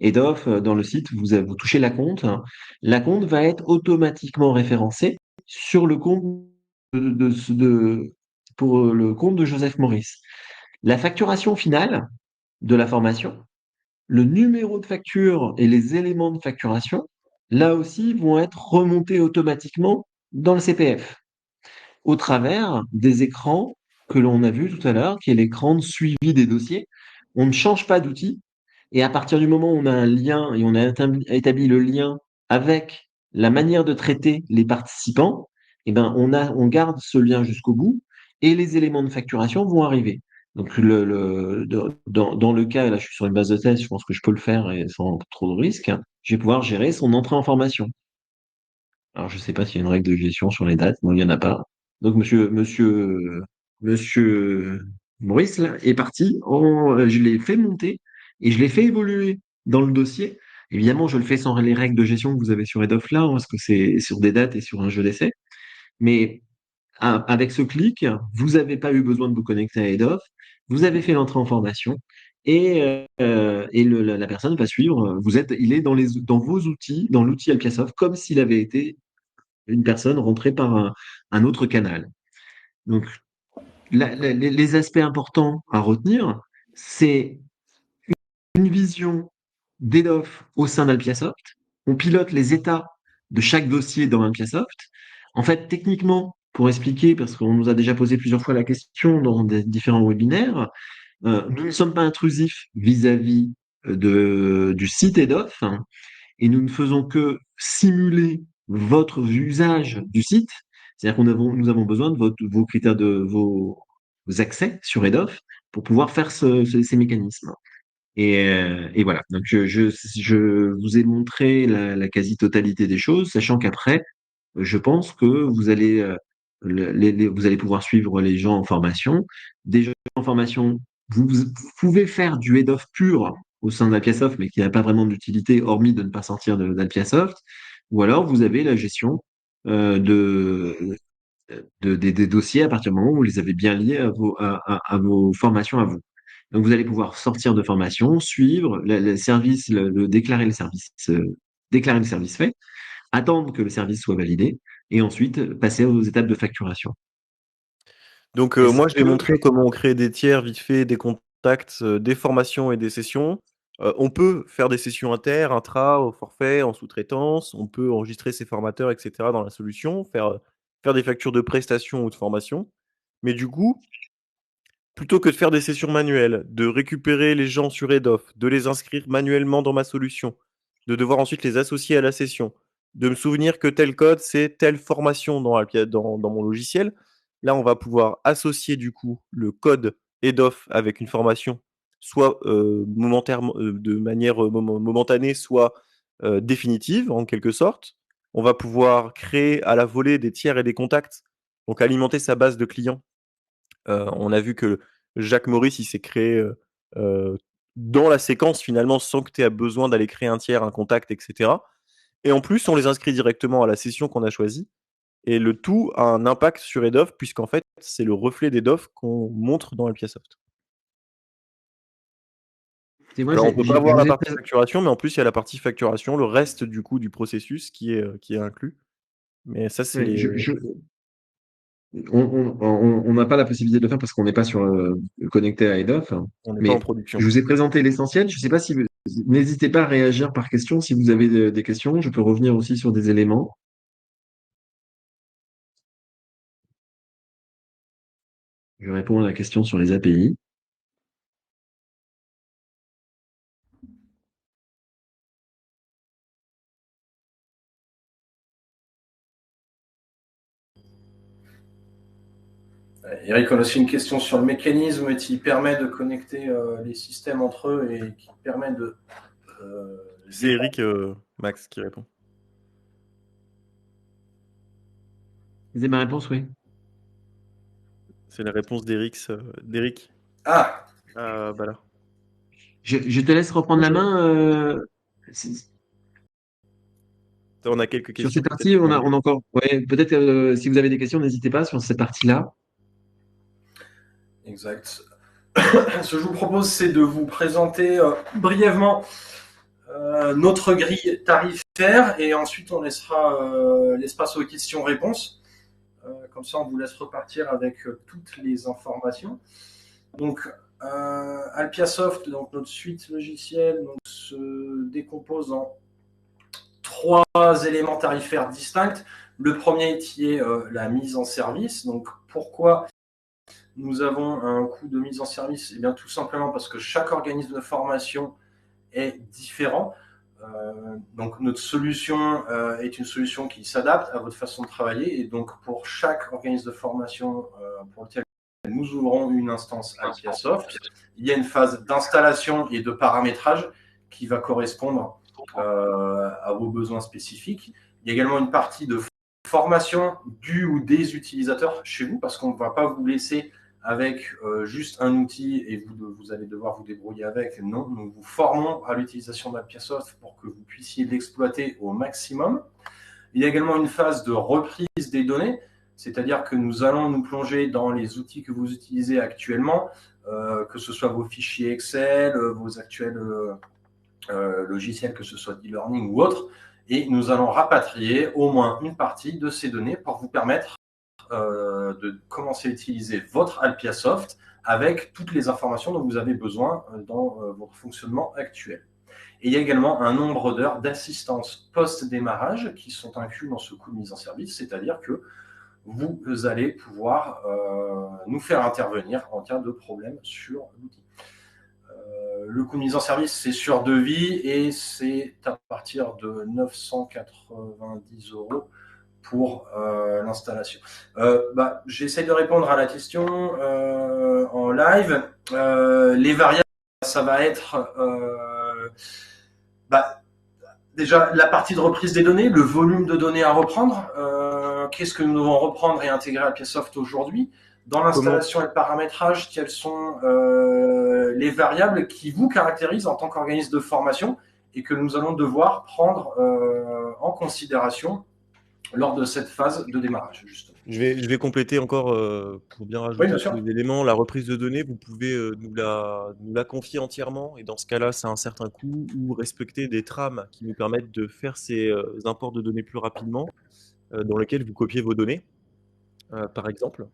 Edoff, dans le site, vous touchez l'acompte, hein, l'acompte va être automatiquement référencé sur le compte pour le compte de Joseph Maurice. La facturation finale de la formation, le numéro de facture et les éléments de facturation, là aussi, vont être remontés automatiquement dans le CPF au travers des écrans que l'on a vu tout à l'heure, qui est l'écran de suivi des dossiers. On ne change pas d'outil et à partir du moment où on a un lien et on a établi le lien avec la manière de traiter les participants, eh ben on garde ce lien jusqu'au bout et les éléments de facturation vont arriver. Donc dans le cas, là je suis sur une base de test, je pense que je peux le faire et sans trop de risques, je vais pouvoir gérer son entrée en formation. Alors, je ne sais pas s'il y a une règle de gestion sur les dates. Non, il n'y en a pas. Donc, monsieur Maurice, là, est parti. Je l'ai fait monter et je l'ai fait évoluer dans le dossier. Évidemment, je le fais sans les règles de gestion que vous avez sur Hedoff là, hein, parce que c'est sur des dates et sur un jeu d'essai. Mais avec ce clic, vous n'avez pas eu besoin de vous connecter à Hedoff. Vous avez fait l'entrée en formation la personne va suivre. Il est dans vos outils, dans l'outil Alpiasoft, comme s'il avait été une personne rentrée par un autre canal. Donc, les aspects importants à retenir, c'est une vision d'EDOF au sein d'Alpiasoft. On pilote les états de chaque dossier dans Alpiasoft. En fait, techniquement, pour expliquer, parce qu'on nous a déjà posé plusieurs fois la question dans des différents webinaires, nous ne sommes pas intrusifs vis-à-vis du site EDOF, hein, et nous ne faisons que simuler votre usage du site. C'est-à-dire nous avons besoin de vos critères vos accès sur EDOF pour pouvoir faire ces mécanismes. Et voilà. Donc, je vous ai montré la quasi-totalité des choses, sachant qu'après, je pense que vous allez pouvoir suivre les gens en formation. Des gens en formation, vous pouvez faire du head-off pur au sein d'Alpiasoft, mais qui n'a pas vraiment d'utilité, hormis de ne pas sortir d'Alpiasoft. Ou alors, vous avez la gestion des dossiers à partir du moment où vous les avez bien liés à vos formations à vous. Donc, vous allez pouvoir sortir de formation, suivre le service, déclarer le service fait, attendre que le service soit validé et ensuite passer aux étapes de facturation. Donc, Est-ce moi, j'ai que montré comment on crée des tiers vite fait, des contacts, des formations et des sessions. On peut faire des sessions inter, intra, au forfait, en sous-traitance. On peut enregistrer ses formateurs, et cetera, dans la solution, faire des factures de prestations ou de formation. Mais du coup, plutôt que de faire des sessions manuelles, de récupérer les gens sur EDOF, de les inscrire manuellement dans ma solution, de devoir ensuite les associer à la session, de me souvenir que tel code, c'est telle formation dans mon logiciel. Là, on va pouvoir associer du coup le code EDOF avec une formation, soit de manière momentanée, soit définitive en quelque sorte. On va pouvoir créer à la volée des tiers et des contacts, donc alimenter sa base de clients. On a vu que Jacques Maurice, il s'est créé dans la séquence finalement sans que tu aies besoin d'aller créer un tiers, un contact, etc. Et en plus, on les inscrit directement à la session qu'on a choisie. Et le tout a un impact sur EDOF, puisqu'en fait, c'est le reflet d'EDOF qu'on montre dans Alpiasoft. moi, Alors, on peut pas je voir la vous ai partie facturation, mais en plus, il y a la partie facturation, le reste du coup du processus qui est inclus. Mais ça, c'est ouais, les. on n'a pas la possibilité de le faire parce qu'on n'est pas connecté à EDOF, hein. On n'est pas en Mais production. je vous ai présenté l'essentiel. Je ne sais pas si n'hésitez pas à réagir par question si vous avez des questions. Je peux revenir aussi sur des éléments. Je réponds à la question sur les API. Eric, on a aussi une question sur le mécanisme qui permet de connecter les systèmes entre eux et qui permet de. C'est Eric Max qui répond. C'est ma réponse, oui. C'est la réponse d'Eric. Ah, Bah là. Je te laisse reprendre la main. On a quelques Sur questions cette peut-être. partie, on a encore. Ouais, peut-être si vous avez des questions, n'hésitez pas sur cette partie-là. exact. Ce que je vous propose, c'est de vous présenter brièvement notre grille tarifaire et ensuite on laissera l'espace aux questions-réponses. Comme ça, on vous laisse repartir avec toutes les informations. Donc, Alpiasoft, donc notre suite logicielle, donc, se décompose en trois éléments tarifaires distincts. Le premier qui est la mise en service. Donc, pourquoi nous avons un coût de mise en service? Eh bien, tout simplement parce que chaque organisme de formation est différent. Donc notre solution est une solution qui s'adapte à votre façon de travailler et donc pour chaque organisme de formation pour lequel nous ouvrons une instance Alpiasoft, il y a une phase d'installation et de paramétrage qui va correspondre à vos besoins spécifiques. Il y a également une partie de formation du ou des utilisateurs chez vous parce qu'on ne va pas vous laisser avec juste un outil et vous allez devoir vous débrouiller avec. Non, nous vous formons à l'utilisation d'Alpiasoft pour que vous puissiez l'exploiter au maximum. Il y a également une phase de reprise des données, C'est-à-dire que nous allons nous plonger dans les outils que vous utilisez actuellement, que ce soit vos fichiers Excel, vos actuels logiciels, que ce soit e-learning ou autre, et nous allons rapatrier au moins une partie de ces données pour vous permettre de commencer à utiliser votre Alpiasoft avec toutes les informations dont vous avez besoin dans votre fonctionnement actuel. Et il y a également un nombre d'heures d'assistance post-démarrage qui sont inclus dans ce coût de mise en service, c'est-à-dire que vous allez pouvoir nous faire intervenir en cas de problème sur l'outil. Le coût de mise en service, c'est sur devis et c'est à partir de 990 € pour l'installation. J'essaie de répondre à la question en live. Les variables, ça va être déjà la partie de reprise des données, le volume de données à reprendre. Qu'est-ce que nous devons reprendre et intégrer à Alpiasoft aujourd'hui? Dans l'installation et le paramétrage, quelles sont les variables qui vous caractérisent en tant qu'organisme de formation et que nous allons devoir prendre en considération lors de cette phase de démarrage, justement. Je vais compléter encore pour bien rajouter des éléments. La reprise de données, vous pouvez nous la confier entièrement, et dans ce cas-là, c'est un certain coût, ou respecter des trames qui nous permettent de faire ces imports de données plus rapidement, dans lesquels vous copiez vos données, par exemple.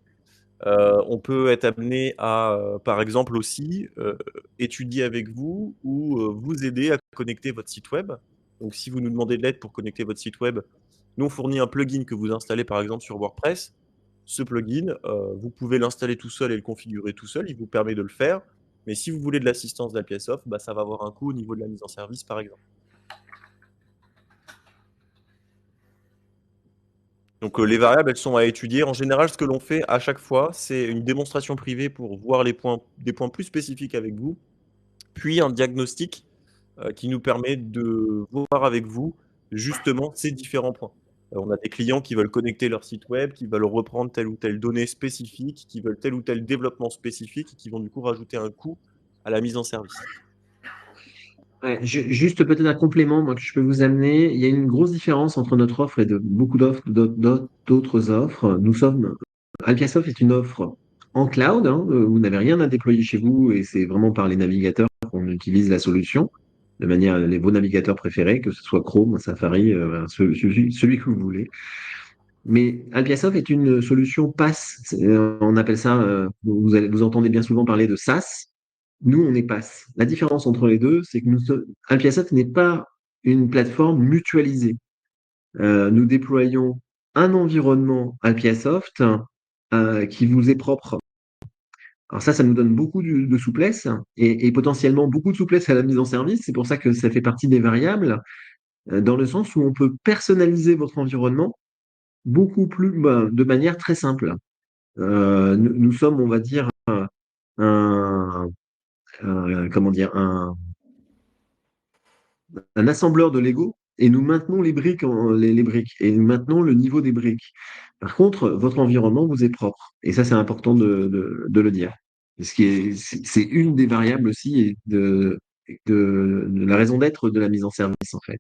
On peut être amené à, par exemple aussi, étudier avec vous ou vous aider à connecter votre site web. Donc, si vous nous demandez de l'aide pour connecter votre site web, nous, on fournit un plugin que vous installez, par exemple, sur WordPress. Ce plugin, vous pouvez l'installer tout seul et le configurer tout seul. Il vous permet de le faire. Mais si vous voulez de l'assistance d'Alpiasoft, ça va avoir un coût au niveau de la mise en service, par exemple. Donc, les variables, elles sont à étudier. En général, ce que l'on fait à chaque fois, c'est une démonstration privée pour voir des points plus spécifiques avec vous, puis un diagnostic qui nous permet de voir avec vous justement ces différents points. On a des clients qui veulent connecter leur site web, qui veulent reprendre telle ou telle donnée spécifique, qui veulent tel ou tel développement spécifique, et qui vont du coup rajouter un coût à la mise en service. Ouais, juste peut-être un complément moi, que je peux vous amener. Il y a une grosse différence entre notre offre et de beaucoup d'autres offres. Alpiasoft est une offre en cloud. Vous n'avez rien à déployer chez vous et c'est vraiment par les navigateurs qu'on utilise la solution, de manière vos navigateurs préférés, que ce soit Chrome, Safari, celui que vous voulez. Mais Alpiasoft est une solution PaaS. On appelle ça, vous entendez bien souvent parler de SaaS. Nous, on est PaaS. La différence entre les deux, c'est que Alpiasoft n'est pas une plateforme mutualisée. Nous déployons un environnement Alpiasoft qui vous est propre. Alors ça nous donne beaucoup de souplesse et potentiellement beaucoup de souplesse à la mise en service. C'est pour ça que ça fait partie des variables, dans le sens où on peut personnaliser votre environnement beaucoup plus, de manière très simple. Nous sommes, on va dire, comment dire, un assembleur de Lego et nous maintenons les briques, les briques et nous maintenons le niveau des briques. Par contre, votre environnement vous est propre et ça, c'est important de le dire. C'est une des variables aussi et de la raison d'être de la mise en service, en fait.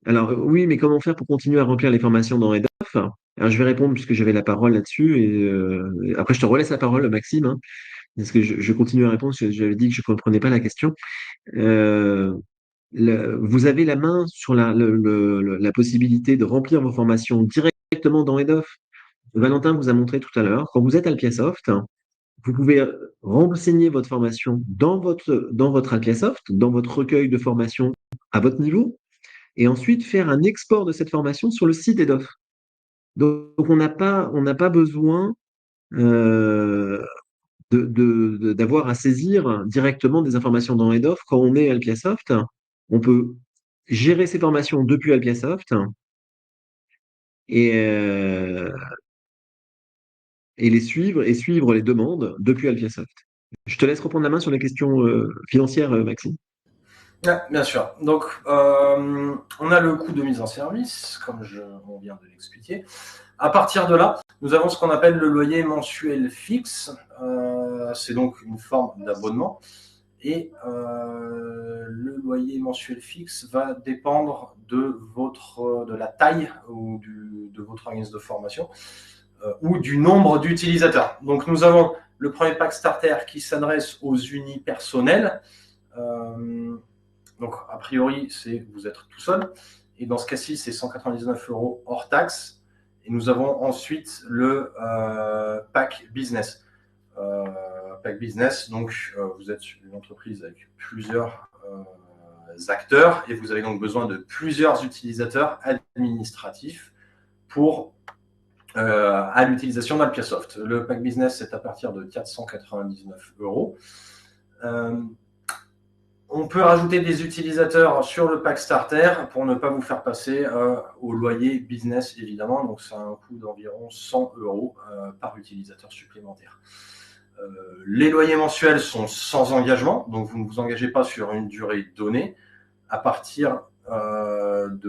Alors, oui, mais comment faire pour continuer à remplir les formations dans Head-Off? Alors, je vais répondre puisque j'avais la parole là-dessus et après, je te relaisse la parole, Maxime, hein, parce que je continue à répondre. J'avais dit que je ne comprenais pas la question. Vous avez la main sur la possibilité de remplir vos formations directement dans Head-Off. Valentin vous a montré tout à l'heure. Quand vous êtes Alpiasoft, vous pouvez renseigner votre formation dans votre Alpiasoft, dans votre recueil de formation à votre niveau, et ensuite faire un export de cette formation sur le site Head-Off. Donc, on n'a pas besoin d'avoir à saisir directement des informations dans Head-Off. Quand on est Alpiasoft, on peut gérer ses formations depuis Alpiasoft et les suivre et suivre les demandes depuis Alpiasoft. Je te laisse reprendre la main sur les questions financières, Maxime. Bien sûr. Donc, on a le coût de mise en service, comme on vient de l'expliquer. À partir de là, nous avons ce qu'on appelle le loyer mensuel fixe. C'est donc une forme d'abonnement. Et le loyer mensuel fixe va dépendre de la taille de votre organisme de formation ou du nombre d'utilisateurs. Donc nous avons le premier pack starter qui s'adresse aux unipersonnels. Donc a priori, vous êtes tout seul. Et dans ce cas-ci, c'est 199 € hors taxe. Et nous avons ensuite le pack business. Pack business, donc vous êtes une entreprise avec plusieurs acteurs et vous avez donc besoin de plusieurs utilisateurs administratifs à l'utilisation d'Alpiasoft. Le pack business est à partir de 499 €. On peut rajouter des utilisateurs sur le pack starter pour ne pas vous faire passer au loyer business, évidemment. Donc, c'est un coût d'environ 100 € par utilisateur supplémentaire. Les loyers mensuels sont sans engagement, donc vous ne vous engagez pas sur une durée donnée. À partir du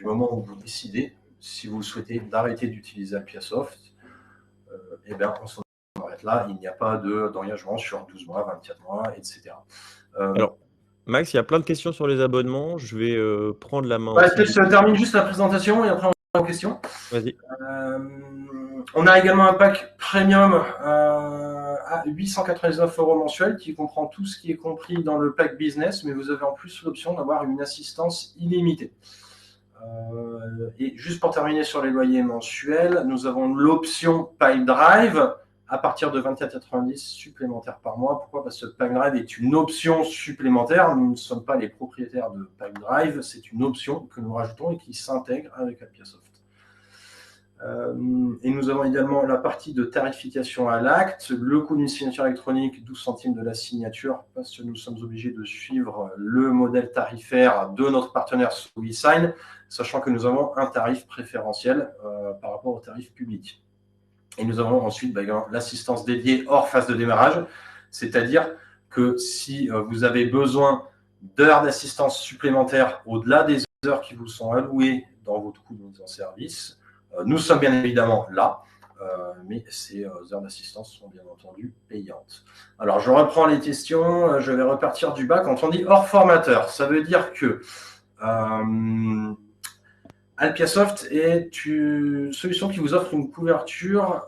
moment où vous décidez, si vous souhaitez, d'arrêter d'utiliser Alpiasoft, eh bien, on s'en arrête là. Il n'y a pas d'engagement sur 12 mois, 24 mois, etc. Alors, Max, il y a plein de questions sur les abonnements. Je vais prendre la main. Je termine juste la présentation et après on va aux questions. Vas-y. On a également un pack premium à 899 € mensuel qui comprend tout ce qui est compris dans le pack business, mais vous avez en plus l'option d'avoir une assistance illimitée. Et juste pour terminer sur les loyers mensuels, nous avons l'option Pipedrive à partir de 24,90 € supplémentaires par mois. Pourquoi ? Parce que Pipedrive est une option supplémentaire. Nous ne sommes pas les propriétaires de Pipedrive. C'est une option que nous rajoutons et qui s'intègre avec Alpiasoft. Et nous avons également la partie de tarification à l'acte, le coût d'une signature électronique, 12 centimes de la signature, parce que nous sommes obligés de suivre le modèle tarifaire de notre partenaire SoWeSign, sachant que nous avons un tarif préférentiel par rapport au tarif public. Et nous avons ensuite l'assistance dédiée hors phase de démarrage, c'est-à-dire que si vous avez besoin d'heures d'assistance supplémentaires au-delà des heures qui vous sont allouées dans votre coût de mise en service, nous sommes bien évidemment là, mais ces heures d'assistance sont bien entendu payantes. Alors, je reprends les questions, je vais repartir du bas. Quand on dit hors formateur, ça veut dire que Alpiasoft est une solution qui vous offre une couverture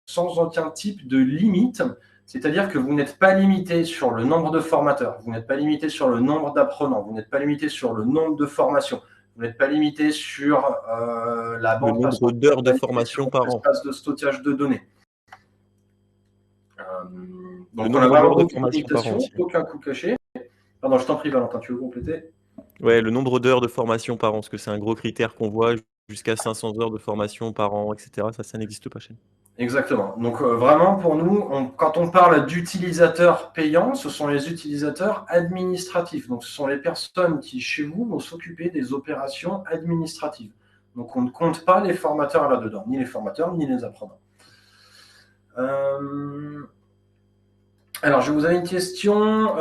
sans aucun type de limite, c'est-à-dire que vous n'êtes pas limité sur le nombre de formateurs, vous n'êtes pas limité sur le nombre d'apprenants, vous n'êtes pas limité sur le nombre de formations. Vous n'êtes pas limité sur la bande passante. Le nombre d'heures de formation par an. L'espace de stockage de données. Donc, on a vraiment aucune limitation, aucun coût caché. Pardon, je t'en prie, Valentin, tu veux compléter ? Ouais, le nombre d'heures de formation par an, parce que c'est un gros critère qu'on voit, jusqu'à 500 heures de formation par an, etc. Ça n'existe pas chez nous. Exactement. Donc vraiment, pour nous, quand on parle d'utilisateurs payants, ce sont les utilisateurs administratifs. Donc ce sont les personnes qui, chez vous, vont s'occuper des opérations administratives. Donc on ne compte pas les formateurs là-dedans, ni les formateurs, ni les apprenants. Alors, je vous avais une question.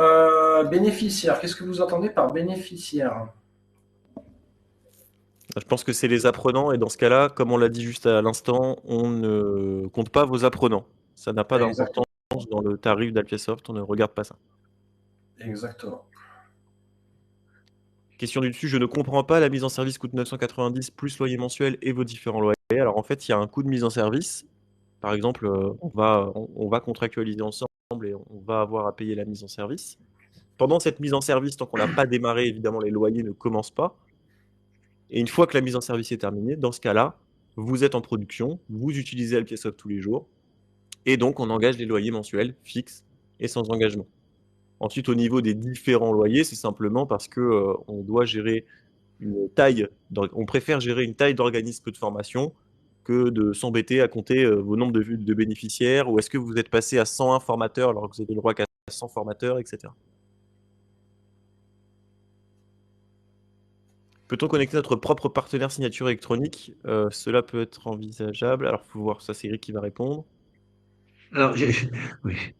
Bénéficiaire, qu'est-ce que vous entendez par bénéficiaire ? Je pense que c'est les apprenants et dans ce cas-là, comme on l'a dit juste à l'instant, on ne compte pas vos apprenants. Ça n'a pas d'importance dans le tarif d'Alpiasoft, on ne regarde pas ça. Exactement. Question du dessus, je ne comprends pas, la mise en service coûte 990 plus loyer mensuel et vos différents loyers. Alors en fait, il y a un coût de mise en service. Par exemple, on va contractualiser ensemble et on va avoir à payer la mise en service. Pendant cette mise en service, tant qu'on n'a pas démarré, évidemment, les loyers ne commencent pas. Et une fois que la mise en service est terminée, dans ce cas-là, vous êtes en production, vous utilisez Alpiasoft tous les jours, et donc on engage les loyers mensuels fixes et sans engagement. Ensuite, au niveau des différents loyers, c'est simplement parce que on doit gérer une taille, on préfère gérer une taille d'organisme de formation que de s'embêter à compter vos nombres de bénéficiaires, ou est-ce que vous êtes passé à 101 formateurs alors que vous avez le droit qu'à 100 formateurs, etc. Peut-on connecter notre propre partenaire signature électronique ? Cela peut être envisageable. Alors, il faut voir, ça c'est Eric qui va répondre. Alors,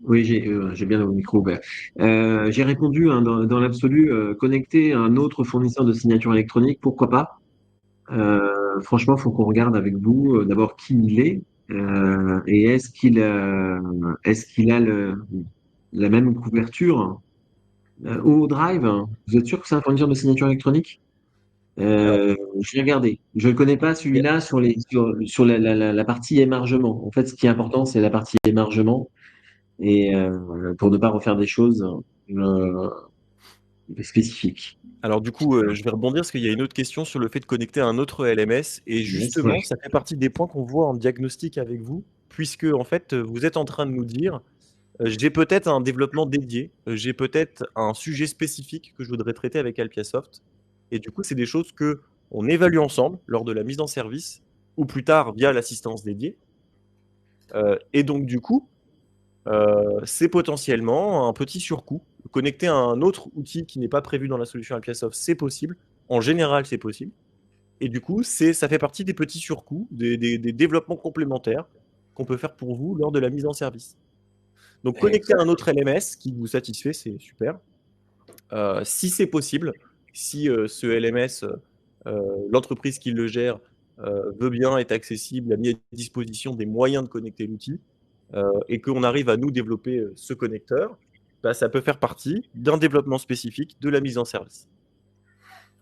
oui, j'ai bien le micro ouvert. J'ai répondu dans l'absolu, connecter un autre fournisseur de signature électronique, pourquoi pas. Franchement, il faut qu'on regarde avec vous d'abord qui il est et est-ce qu'il a la même couverture au Drive. Vous êtes sûr que c'est un fournisseur de signature électronique? Alors, Je vais regarder. Je ne connais pas il y a- celui-là sur la partie émargement. En fait, ce qui est important, c'est la partie émargement. Et pour ne pas refaire des choses euh, spécifiques. alors du coup, je vais rebondir parce qu'il y a une autre question sur le fait de connecter un autre LMS. Et Ouais. justement, ça fait partie des points qu'on voit en diagnostic avec vous, puisque en fait, vous êtes en train de nous dire, j'ai peut-être un développement dédié, j'ai peut-être un sujet spécifique que je voudrais traiter avec Alpiasoft. Et du coup, c'est des choses que on évalue ensemble lors de la mise en service ou plus tard via l'assistance dédiée. Et donc du coup, c'est potentiellement un petit surcoût. Connecter à un autre outil qui n'est pas prévu dans la solution Alpiasoft, c'est possible. En général, c'est possible. Et du coup, ça fait partie des petits surcoûts, des développements complémentaires qu'on peut faire pour vous lors de la mise en service. Donc, connecter à un autre LMS qui vous satisfait, c'est super. Si c'est possible, si ce LMS, l'entreprise qui le gère, veut bien, est accessible, a mis à disposition des moyens de connecter l'outil, et qu'on arrive à nous développer ce connecteur, bah, ça peut faire partie d'un développement spécifique de la mise en service.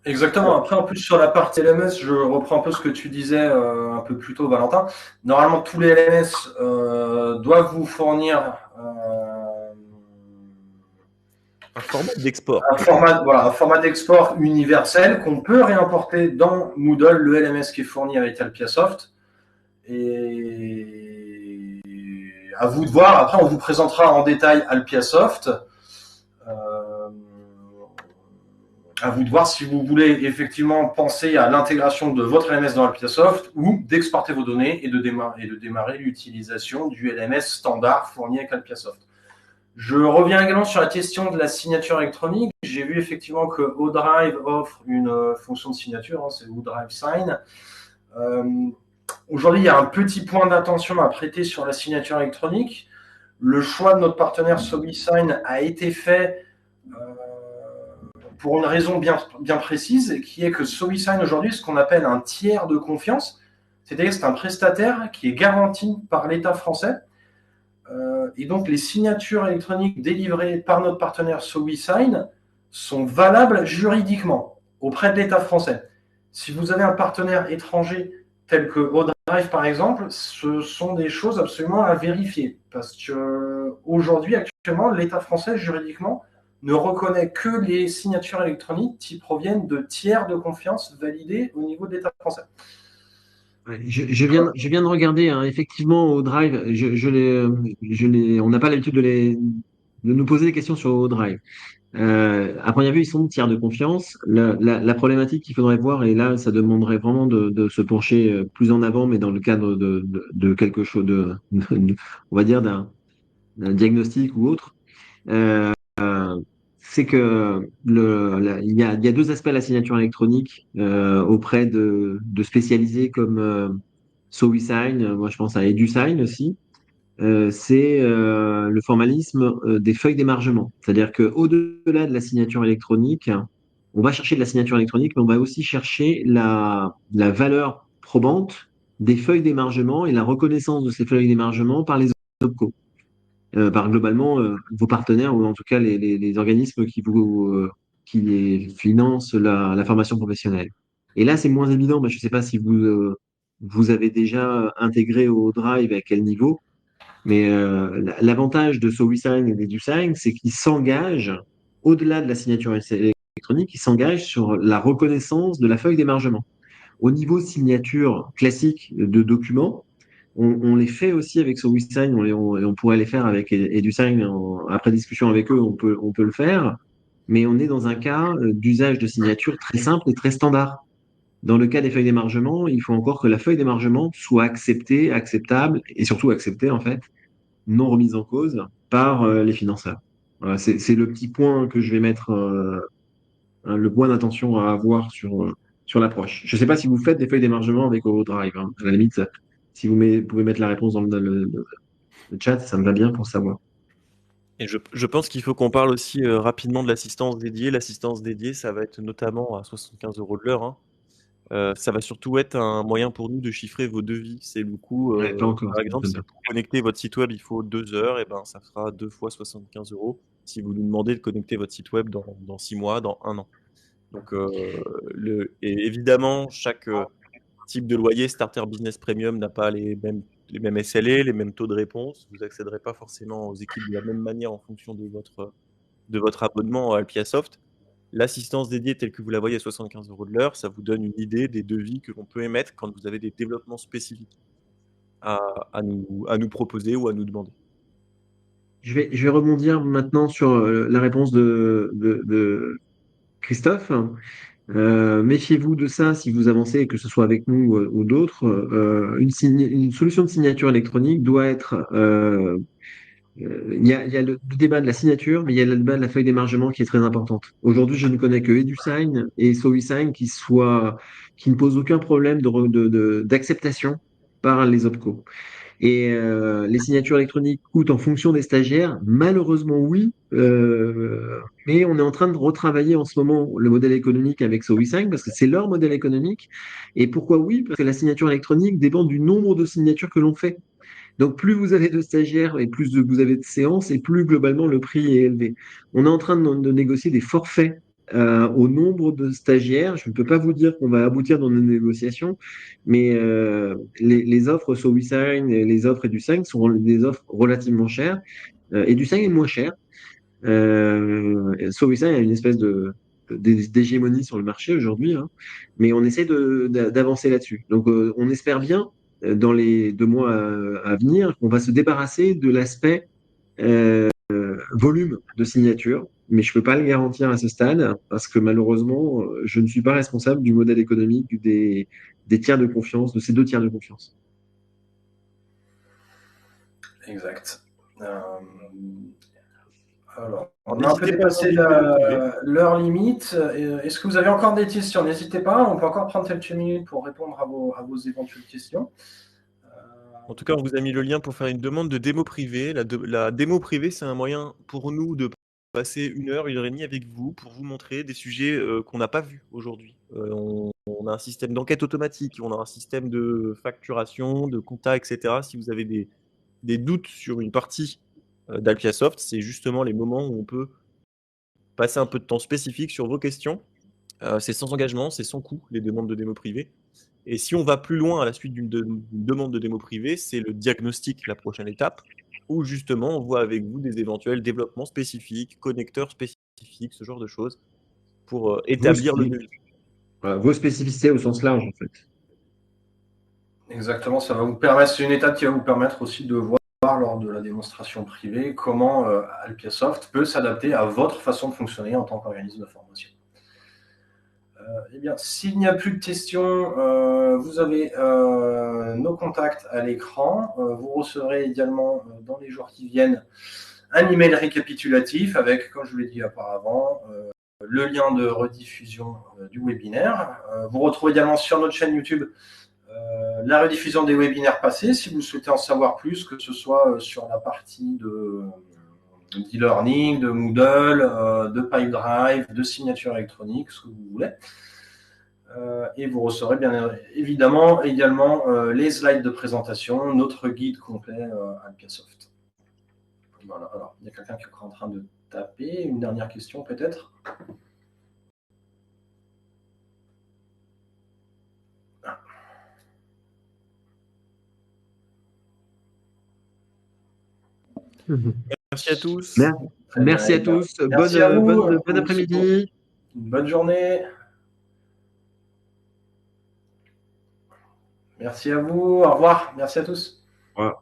Exactement. Après, en plus, sur la partie LMS, je reprends un peu ce que tu disais un peu plus tôt, Valentin. Normalement, tous les LMS doivent vous fournir Un format d'export. un format d'export universel qu'on peut réimporter dans Moodle, le LMS qui est fourni avec Alpiasoft. Et à vous de voir. Après, on vous présentera en détail Alpiasoft. À vous de voir si vous voulez effectivement penser à l'intégration de votre LMS dans Alpiasoft ou d'exporter vos données et de démarrer l'utilisation du LMS standard fourni avec Alpiasoft. Je reviens également sur la question de la signature électronique. J'ai vu effectivement que ODrive offre une fonction de signature, c'est ODrive Sign. Aujourd'hui, il y a un petit point d'attention à prêter sur la signature électronique. Le choix de notre partenaire SobiSign a été fait pour une raison bien précise, qui est que SobiSign aujourd'hui est ce qu'on appelle un tiers de confiance, c'est-à-dire que c'est un prestataire qui est garanti par l'État français. Et donc les signatures électroniques délivrées par notre partenaire SobiSign sont valables juridiquement auprès de l'État français. Si vous avez un partenaire étranger tel que ODrive par exemple, ce sont des choses absolument à vérifier. Parce qu'aujourd'hui, actuellement, l'État français juridiquement ne reconnaît que les signatures électroniques qui proviennent de tiers de confiance validés au niveau de l'État français. Ouais, je viens de regarder, hein, effectivement, au Drive, on n'a pas l'habitude de nous poser des questions sur au Drive. À première vue, ils sont tiers de confiance. La problématique qu'il faudrait voir, et là, ça demanderait vraiment de se pencher plus en avant, mais dans le cadre de quelque chose on va dire, d'un diagnostic ou autre, euh, c'est que il y a deux aspects à la signature électronique auprès de spécialisés comme SoWeSign, moi je pense à EduSign aussi. C'est le formalisme des feuilles d'émargement. C'est-à-dire qu'au-delà de la signature électronique, on va chercher de la signature électronique, mais on va aussi chercher la valeur probante des feuilles d'émargement et la reconnaissance de ces feuilles d'émargement par les OPCO, par globalement vos partenaires ou en tout cas les organismes qui les financent la formation professionnelle. Et là, c'est moins évident. Je ne sais pas si vous avez déjà intégré au Drive à quel niveau, mais l'avantage de SoWeSign et d'EduSign, c'est qu'ils s'engagent, au-delà de la signature électronique, ils s'engagent sur la reconnaissance de la feuille d'émargement. Au niveau signature classique de documents, on les fait aussi avec SoWeSign, on pourrait les faire avec EduSign, après discussion avec eux, on peut le faire, mais on est dans un cas d'usage de signature très simple et très standard. Dans le cas des feuilles d'émargement, il faut encore que la feuille d'émargement soit acceptée, acceptable et surtout acceptée en fait, non remise en cause par les financeurs. Voilà, c'est le petit point que je vais mettre, le point d'attention à avoir sur l'approche. Je ne sais pas si vous faites des feuilles d'émargement avec ODrive. Hein. À la limite, si pouvez mettre la réponse dans le chat, ça me va bien pour savoir. Et je pense qu'il faut qu'on parle aussi rapidement de l'assistance dédiée. L'assistance dédiée, ça va être notamment à 75 € de l'heure, hein. Ça va surtout être un moyen pour nous de chiffrer vos devis. C'est le coût, Ouais, pas encore, par ça exemple, m'étonne si pas. pour connecter votre site web, il faut 2 heures, et ben, ça fera 2 fois 75 €, si vous nous demandez de connecter votre site web dans 6 mois, dans 1 an. Donc, et évidemment, chaque, type de loyer Starter Business Premium n'a pas les mêmes SLA, les mêmes taux de réponse. Vous accéderez pas forcément aux équipes de la même manière en fonction de votre abonnement à Alpiasoft. L'assistance dédiée telle que vous la voyez à 75 € de l'heure, ça vous donne une idée des devis que l'on peut émettre quand vous avez des développements spécifiques à à nous proposer ou à nous demander. Je vais rebondir maintenant sur la réponse de Christophe. Méfiez-vous de ça si vous avancez, que ce soit avec nous ou d'autres. Une solution de signature électronique doit être. Il y a le débat de la signature, mais il y a le débat de la feuille d'émargement qui est très importante. Aujourd'hui, je ne connais que EduSign et SoWeSign qui ne posent aucun problème d'acceptation par les OPCO. Et les signatures électroniques coûtent en fonction des stagiaires. Malheureusement, oui. Mais on est en train de retravailler en ce moment le modèle économique avec SoWeSign parce que c'est leur modèle économique. Et pourquoi oui? Parce que la signature électronique dépend du nombre de signatures que l'on fait. Donc, plus vous avez de stagiaires et plus vous avez de séances, et plus globalement le prix est élevé. On est en train de négocier des forfaits au nombre de stagiaires. Je ne peux pas vous dire qu'on va aboutir dans nos négociations, mais les offres SoWeSign et les offres EduSign sont des offres relativement chères. EduSign est moins cher. SoWeSign a une espèce d'hégémonie sur le marché aujourd'hui, hein, mais on essaie d'avancer là-dessus. Donc, on espère bien dans les 2 mois à venir qu'on va se débarrasser de l'aspect volume de signature, mais je ne peux pas le garantir à ce stade parce que malheureusement, je ne suis pas responsable du modèle économique des tiers de confiance, de ces 2 tiers de confiance. Exact. Alors, on a un peu N'hésitez pas à dépassé consulter le privé. l'heure limite. Est-ce que vous avez encore des questions? N'hésitez pas, on peut encore prendre quelques minutes pour répondre à vos éventuelles questions. En tout cas, on vous a mis le lien pour faire une demande de démo privée. La démo privée, c'est un moyen pour nous de passer 1 heure, 1 heure et demie avec vous pour vous montrer des sujets qu'on n'a pas vus aujourd'hui. On a un système d'enquête automatique, on a un système de facturation, de compta, etc. Si vous avez des doutes sur une partie d'Alpiasoft, c'est justement les moments où on peut passer un peu de temps spécifique sur vos questions. C'est sans engagement, c'est sans coût, les demandes de démo privée. Et si on va plus loin à la suite d'une demande de démo privée, c'est le diagnostic, la prochaine étape, où justement on voit avec vous des éventuels développements spécifiques, connecteurs spécifiques, ce genre de choses, pour Vos, établir le devis. voilà, vos spécificités au sens large, en fait. Exactement, ça va vous permettre, c'est une étape qui va vous permettre aussi de voir lors de la démonstration privée comment Alpiasoft peut s'adapter à votre façon de fonctionner en tant qu'organisme de formation. Eh bien, s'il n'y a plus de questions, vous avez nos contacts à l'écran. Vous recevrez également dans les jours qui viennent un email récapitulatif avec, comme je vous l'ai dit auparavant, le lien de rediffusion du webinaire. Vous retrouvez également sur notre chaîne YouTube la rediffusion des webinaires passés, si vous souhaitez en savoir plus, que ce soit sur la partie d'e-learning, de Moodle, de Pipedrive, de signature électronique, ce que vous voulez. Et vous recevrez bien évidemment également les slides de présentation, notre guide complet Alpiasoft. Voilà, alors il y a quelqu'un qui est en train de taper. Une dernière question peut-être? Merci à tous. Merci à tous. Merci à vous. Bon après-midi. Bonne journée. Merci à vous. Au revoir. Merci à tous. Au revoir.